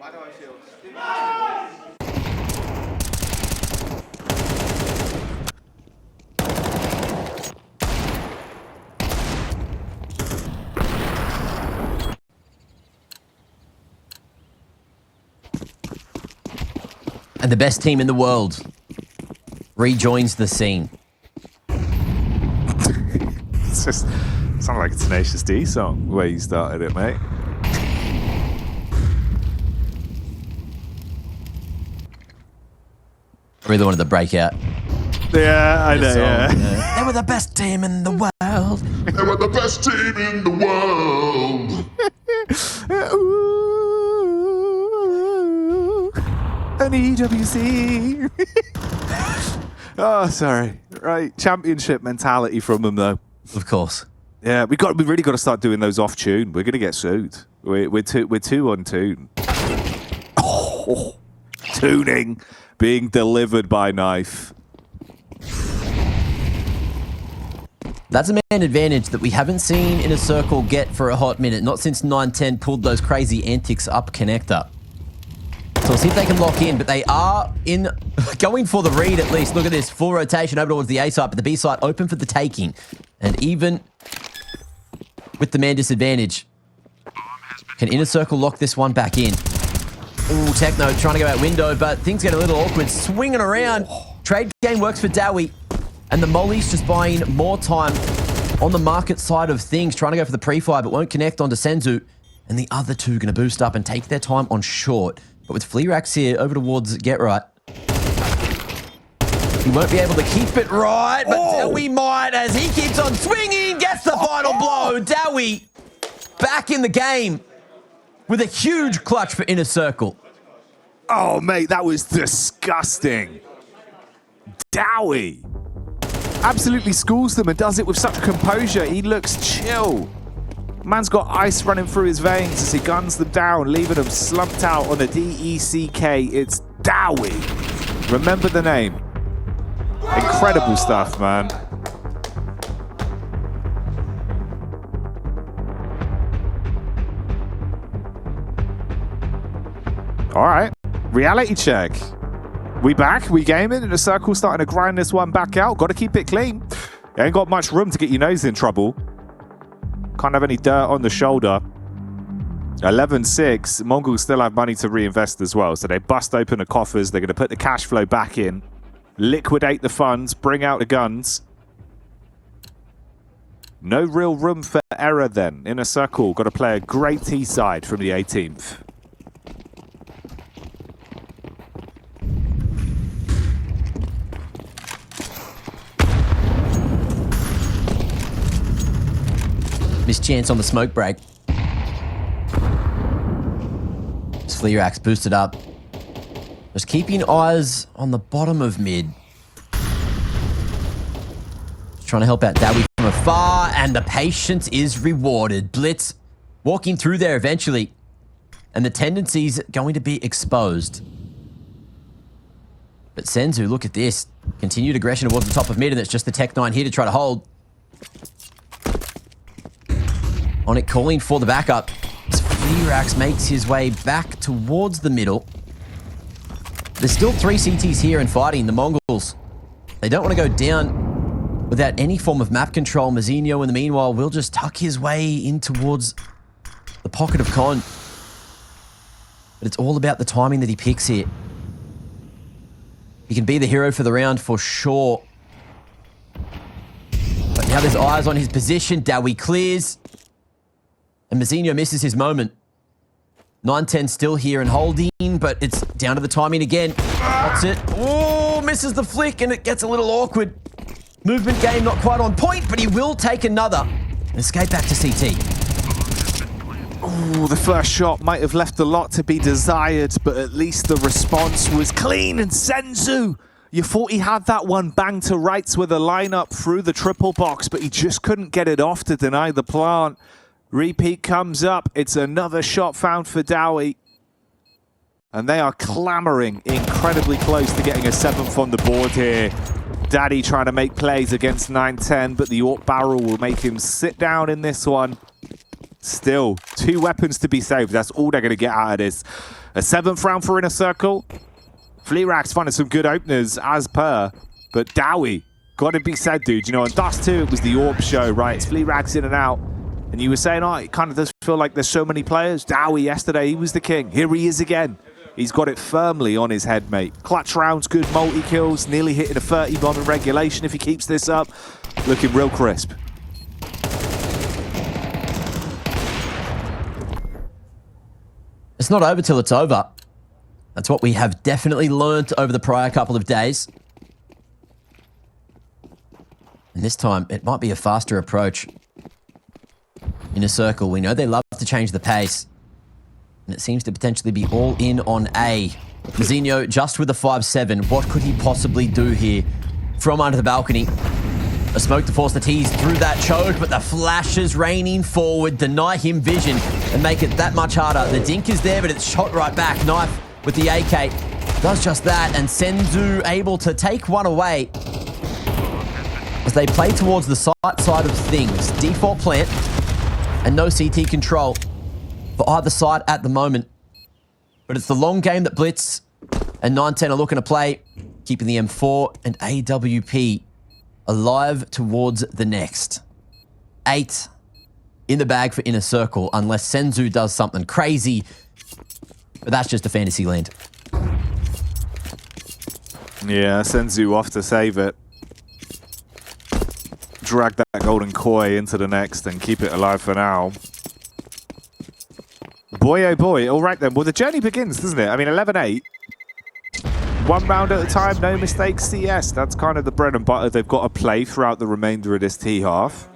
And the best team in the world rejoins the scene. It's just sounds like a Tenacious D song, the way you started it, mate. I really wanted the breakout. Yeah, I know, Song, yeah. They were the best team in the world. They were the best team in the world. Ooh, an EWC. Oh, sorry. Right, championship mentality from them, though. Of course. Yeah, we really got to start doing those off tune. We're gonna get sued. We're too on tune. Oh, tuning being delivered by knife. That's a man advantage that we haven't seen in a circle get for a hot minute. Not since 9-10 pulled those crazy antics up connector. So we'll see if they can lock in, but they are going for the read at least. Look at this, full rotation over towards the A site, but the B site open for the taking. And even with the man disadvantage, can Inner Circle lock this one back in? Ooh, Techno trying to go out window, but things get a little awkward. Swinging around. Trade game works for Dowie. And the Molly's just buying more time on the market side of things, trying to go for the pre-fire, but won't connect onto Senzu. And the other two going to boost up and take their time on short. But with Fleerax here over towards Get Right, he won't be able to keep it right, but Dowie might as he keeps on swinging, gets the final blow. Dowie back in the game with a huge clutch for Inner Circle. Oh, mate, that was disgusting. Dowie absolutely schools them and does it with such composure. He looks chill. Man's got ice running through his veins as he guns them down, leaving them slumped out on a DECK. It's Dowie. Remember the name. Incredible stuff, man. All right, reality check. We back, we gaming, and the circle starting to grind this one back out. Got to keep it clean. You ain't got much room to get your nose in trouble. Can't have any dirt on the shoulder. 11-6. Mongols still have money to reinvest as well. So they bust open the coffers. They're going to put the cash flow back in. Liquidate the funds. Bring out the guns. No real room for error then. Inner Circle got to play a great T-side from the 18th. Missed chance on the smoke break. Fleerax boosted up. Just keeping eyes on the bottom of mid. Just trying to help out Dowie from afar, and the patience is rewarded. Blitz walking through there eventually, and the tendency's going to be exposed. But Senzu, look at this. Continued aggression towards the top of mid, and it's just the Tech 9 here to try to hold. On it, calling for the backup. As Fleerax makes his way back towards the middle. There's still 3 CTs here and fighting. The Mongols, they don't want to go down without any form of map control. Mazinho, in the meanwhile, will just tuck his way in towards the pocket of Con. But it's all about the timing that he picks here. He can be the hero for the round for sure. But now there's eyes on his position. Dowie clears. And Mazinho misses his moment. 9-10 still here and holding, but it's down to the timing again. That's it. Oh, misses the flick, and it gets a little awkward. Movement game not quite on point, but he will take another. And escape back to CT. Ooh, the first shot might have left a lot to be desired, but at least the response was clean. And Senzu, you thought he had that one bang to rights with a lineup through the triple box, but he just couldn't get it off to deny the plant. Repeat comes up. It's another shot found for Dowie. And they are clamoring incredibly close to getting a 7th on the board here. Daddy trying to make plays against 9-10, but the AWP barrel will make him sit down in this one. Still, 2 weapons to be saved. That's all they're going to get out of this. A 7th round for Inner Circle. Fleerax finding some good openers as per, but Dowie, got to be said, dude. You know, on Dust 2, it was the AWP show, right? It's Fleerax in and out. And you were saying, oh, it kind of does feel like there's so many players. Dowie yesterday, he was the king. Here he is again. He's got it firmly on his head, mate. Clutch rounds, good multi-kills, nearly hitting a 30 bomb in regulation if he keeps this up. Looking real crisp. It's not over till it's over. That's what we have definitely learnt over the prior couple of days. And this time, it might be a faster approach. Inner Circle, we know they love to change the pace. And it seems to potentially be all in on A. Mazinho just with a 5-7. What could he possibly do here from under the balcony? A smoke to force the tease through that choke, but the flashes raining forward deny him vision and make it that much harder. The dink is there, but it's shot right back. Knife with the AK does just that, and Senzu able to take one away as they play towards the side of things. Default plant and no CT control for either side at the moment. But it's the long game that Blitz and 9-10 are looking to play, keeping the M4 and AWP alive towards the next. 8 in the bag for Inner Circle, unless Senzu does something crazy. But that's just a fantasy land. Yeah, Senzu off to save it. Drag that golden koi into the next and keep it alive for now. Boy, oh boy. All right then. Well, the journey begins, doesn't it? I mean, 11-8. 1 round at a time, no mistakes, CS. That's kind of the bread and butter they've got to play throughout the remainder of this T-half.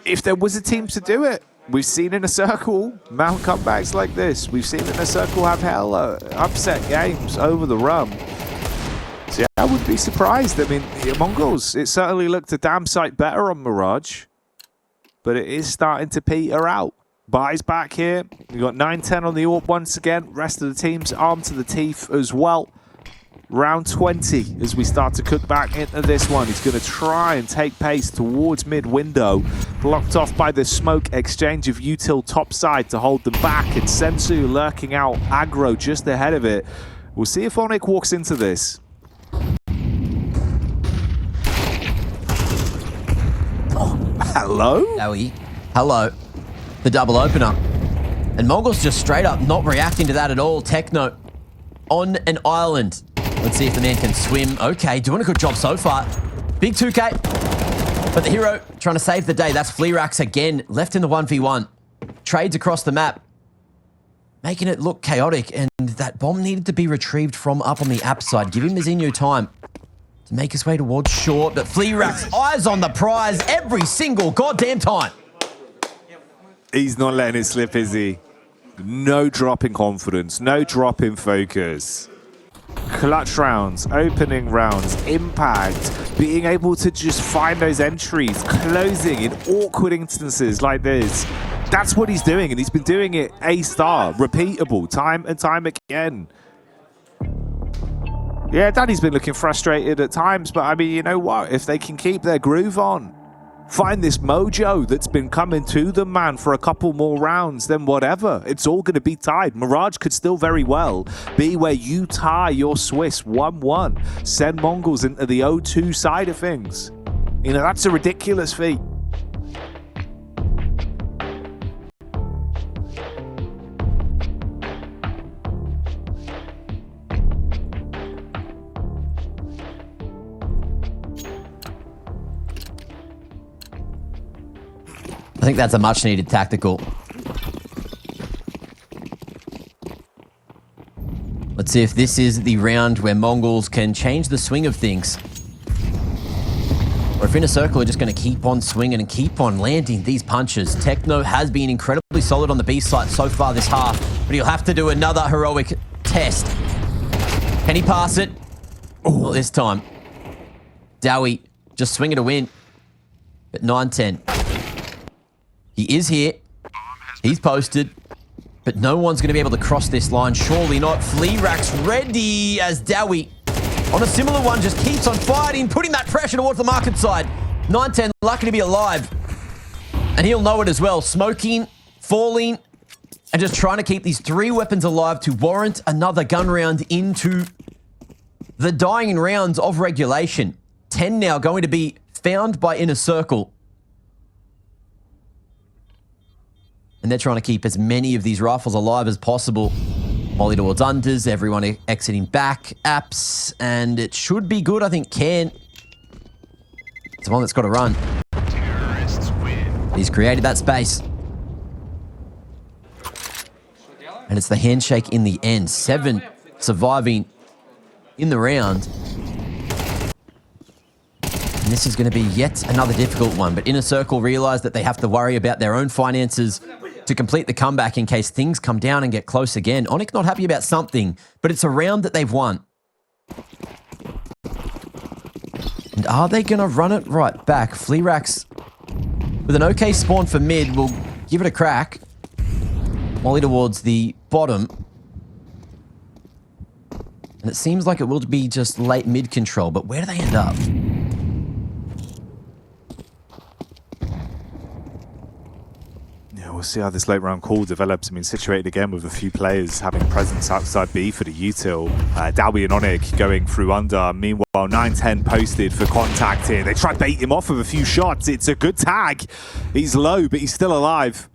If there was a team to do it, we've seen Inner Circle mount comebacks like this. We've seen Inner Circle have hella upset games over the rum. So yeah, I wouldn't be surprised. I mean, TheMongolz, it certainly looked a damn sight better on Mirage, but it is starting to peter out. Buys back here. We've got 9-10 on the AWP once again. Rest of the team's armed to the teeth as well. Round 20 as we start to cook back into this one. He's going to try and take pace towards mid-window. Blocked off by the smoke exchange of util topside to hold them back. And Sensu lurking out aggro just ahead of it. We'll see if Onyx walks into this. Oh, hello? Hello. The double opener. And Mongols just straight up not reacting to that at all. Techno on an island. Let's see if the man can swim. Okay, doing a good job so far. Big 2K. But the hero trying to save the day. That's Fleerax again, left in the 1v1. Trades across the map, making it look chaotic. And that bomb needed to be retrieved from up on the app side. Giving Mazinho time to make his way towards short. But Fleerax, eyes on the prize every single goddamn time. He's not letting it slip, is he? No drop in confidence, no drop in focus. Clutch rounds, opening rounds, impact, being able to just find those entries, closing in awkward instances like this. That's what he's doing, and he's been doing it A-star, repeatable, time and time again. Yeah, Daddy's been looking frustrated at times, but I mean, you know what? If they can keep their groove on, find this mojo that's been coming to them, man, for a couple more rounds, then whatever. It's all going to be tied. Mirage could still very well be where you tie your Swiss 1-1. Send Mongols into the 0-2 side of things. You know, that's a ridiculous feat. I think that's a much needed tactical. Let's see if this is the round where Mongols can change the swing of things. Or if Inner Circle are just going to keep on swinging and keep on landing these punches. Techno has been incredibly solid on the B site so far this half, but he'll have to do another heroic test. Can he pass it? Not this time. Dowie just swinging to win. But 9-10. He is here. He's posted. But no one's going to be able to cross this line. Surely not. Fleerack's ready as Dowie on a similar one just keeps on fighting, putting that pressure towards the market side. 9-10 lucky to be alive. And he'll know it as well. Smoking, falling, and just trying to keep these 3 weapons alive to warrant another gun round into the dying rounds of regulation. 10 now going to be found by Inner Circle. And they're trying to keep as many of these rifles alive as possible. Molly towards unders, everyone exiting back, apps, and it should be good. I think Can. It's the one that's got to run. He's created that space. And it's the handshake in the end. 7 surviving in the round. And this is going to be yet another difficult one. But Inner Circle realize that they have to worry about their own finances to complete the comeback in case things come down and get close again. Onyx not happy about something, but it's a round that they've won. And are they going to run it right back? Fleerack's with an okay spawn for mid. We'll give it a crack. Molly towards the bottom. And it seems like it will be just late mid control, but where do they end up? Yeah, we'll see how this late round call develops. I mean, situated again with a few players having presence outside B for the util. Dowie and Onic going through under. Meanwhile, 9-10 posted for contact here. They try to bait him off with a few shots. It's a good tag. He's low, but he's still alive.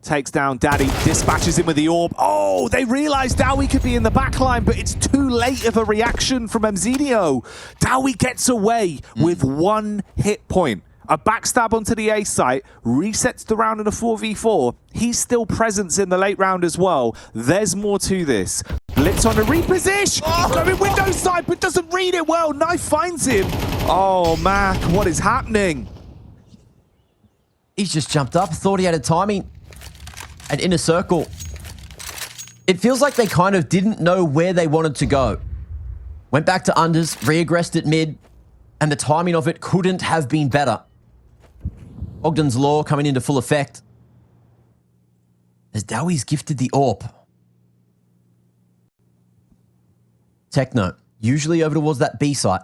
Takes down Daddy, dispatches him with the orb. Oh, they realize Dowie could be in the backline, but it's too late of a reaction from Mzinho. Dowie gets away with 1 hit point. A backstab onto the A site, resets the round in a 4v4. He's still present in the late round as well. There's more to this. Blitz on a reposition. Going window side, but doesn't read it well. Knife finds him. Oh, Mac, what is happening? He's just jumped up, thought he had a timing. And Inner Circle, it feels like they kind of didn't know where they wanted to go. Went back to unders, re-aggressed at mid, and the timing of it couldn't have been better. Ogden's Law coming into full effect. As Dowie's gifted the AWP. Techno, usually over towards that B site,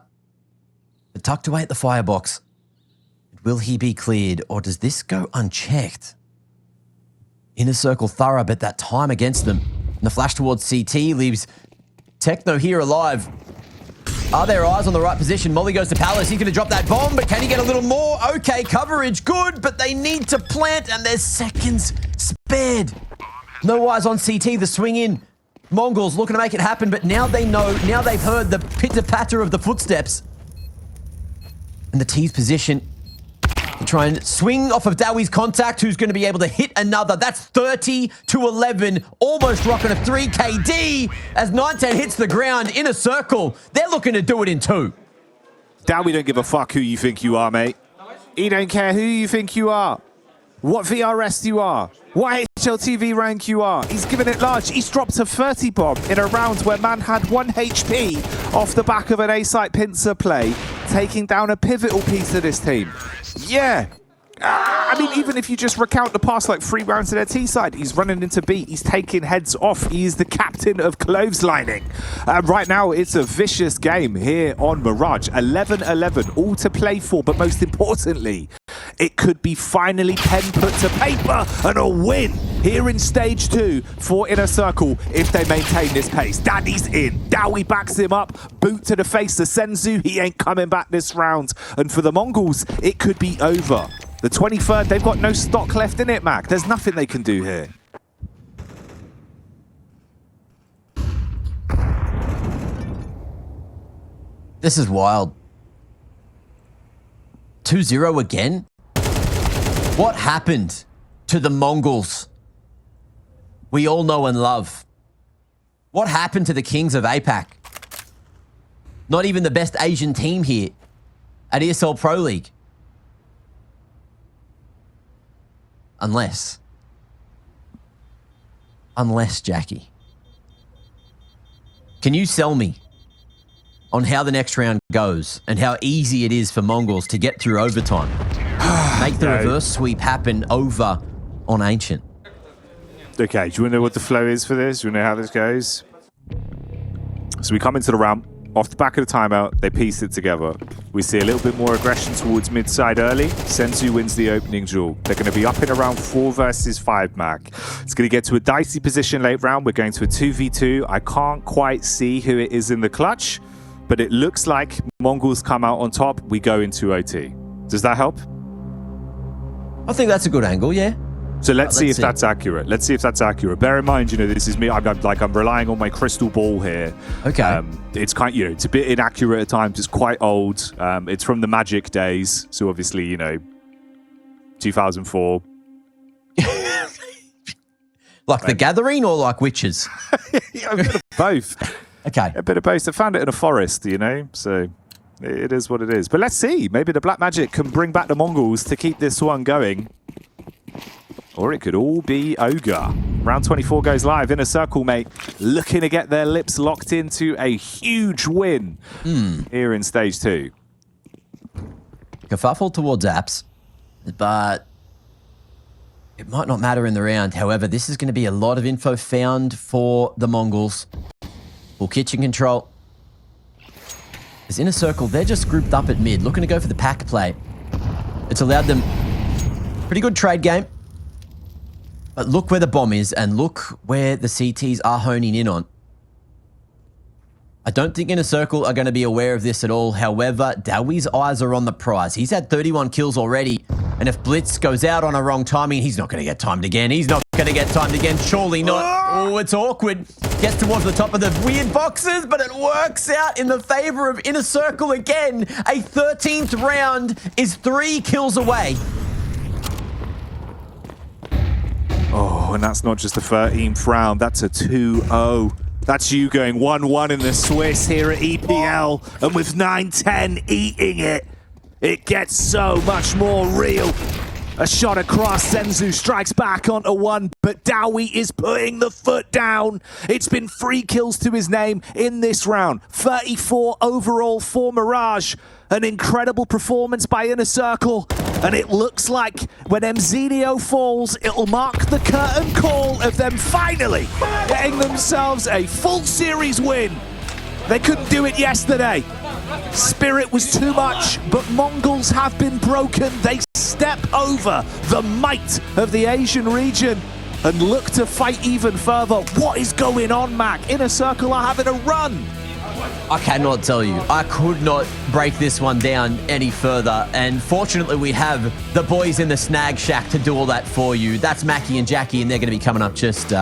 but tucked away at the firebox. Will he be cleared, or does this go unchecked? Inner Circle thorough, but that time against them. And the flash towards CT leaves Techno here alive. Are their eyes on the right position? Molly goes to Palace. He's going to drop that bomb, but can he get a little more? Okay, coverage, good, but they need to plant, and there's seconds spared. No eyes on CT, the swing in. Mongols looking to make it happen, but now they know, now they've heard the pitter-patter of the footsteps. And the T's position to try and swing off of Dowie's contact, who's going to be able to hit another. That's 30 to 11, almost rocking a 3 KD as 9-10 hits the ground. Inner Circle, they're looking to do it in 2. Dowie don't give a fuck who you think you are, mate. He don't care who you think you are, what VRS you are, what HLTV rank you are. He's giving it large. He's dropped a 30 bomb in a round where man had 1 HP off the back of an A-site pincer play, taking down a pivotal piece of this team. Yeah. I mean, even if you just recount the past like 3 rounds to their T side, he's running into B, he's taking heads off, he's the captain of clotheslining. Right now, it's a vicious game here on Mirage. 11-11, all to play for, but most importantly, it could be finally pen put to paper and a win here in stage 2 for Inner Circle if they maintain this pace. Daddy's in, Dowie backs him up, boot to the face of Senzu, he ain't coming back this round. And for the Mongols, it could be over. The 23rd, they've got no stock left in it, Mac. There's nothing they can do here. This is wild. 2-0 again? What happened to the Mongols we all know and love? What happened to the Kings of APAC? Not even the best Asian team here at ESL Pro League. Unless, Jackie, can you sell me on how the next round goes and how easy it is for Mongols to get through overtime? Make the reverse sweep happen over on Ancient. Okay, do you want to know what the flow is for this? Do you want to know how this goes? So we come into the round. Off the back of the timeout, they piece it together. We see a little bit more aggression towards mid-side early. Senzu wins the opening duel. They're going to be up in around 4 versus 5, Mac. It's going to get to a dicey position late round. We're going to a 2v2. I can't quite see who it is in the clutch, but it looks like Mongols come out on top. We go into OT. Does that help? I think that's a good angle, yeah. So let's see if that's accurate. Let's see if that's accurate. Bear in mind, this is me. I'm relying on my crystal ball here. Okay. It's it's a bit inaccurate at times. It's quite old. It's from the Magic days. So obviously, 2004. Like The Gathering or like Witches? Yeah, a bit of both. Okay. A bit of both. I found it in a forest, so it is what it is. But let's see. Maybe the Black Magic can bring back the Mongols to keep this one going. Or it could all be Ogre. Round 24 goes live. Inner Circle, mate, looking to get their lips locked into a huge win here in stage 2. Kerfuffle towards apps, but it might not matter in the round. However, this is going to be a lot of info found for the Mongols. Full kitchen control. As Inner Circle, they're just grouped up at mid, looking to go for the pack play. It's allowed them pretty good trade game. But look where the bomb is and look where the CTs are honing in on. I don't think Inner Circle are going to be aware of this at all. However, Dowi's eyes are on the prize. He's had 31 kills already. And if Blitz goes out on a wrong timing, he's not going to get timed again. He's not going to get timed again. Surely not. Oh, it's awkward. Gets towards the top of the weird boxes, but it works out in the favor of Inner Circle again. A 13th round is 3 kills away. Oh, and that's not just a 13th round. That's a 2-0. That's you going 1-1 in the Swiss here at EPL. And with 9-10 eating it, it gets so much more real. A shot across, Senzu strikes back onto one, but Dowie is putting the foot down. It's been 3 kills to his name in this round. 34 overall for Mirage. An incredible performance by Inner Circle. And it looks like when Mzinio falls, it'll mark the curtain call of them finally getting themselves a full series win. They couldn't do it yesterday. Spirit was too much, but Mongols have been broken. They step over the might of the Asian region and look to fight even further. What is going on, Mac? Inner Circle are having a run. I cannot tell you. I could not break this one down any further. And fortunately, we have the boys in the Snag Shack to do all that for you. That's Mackie and Jackie, and they're going to be coming up just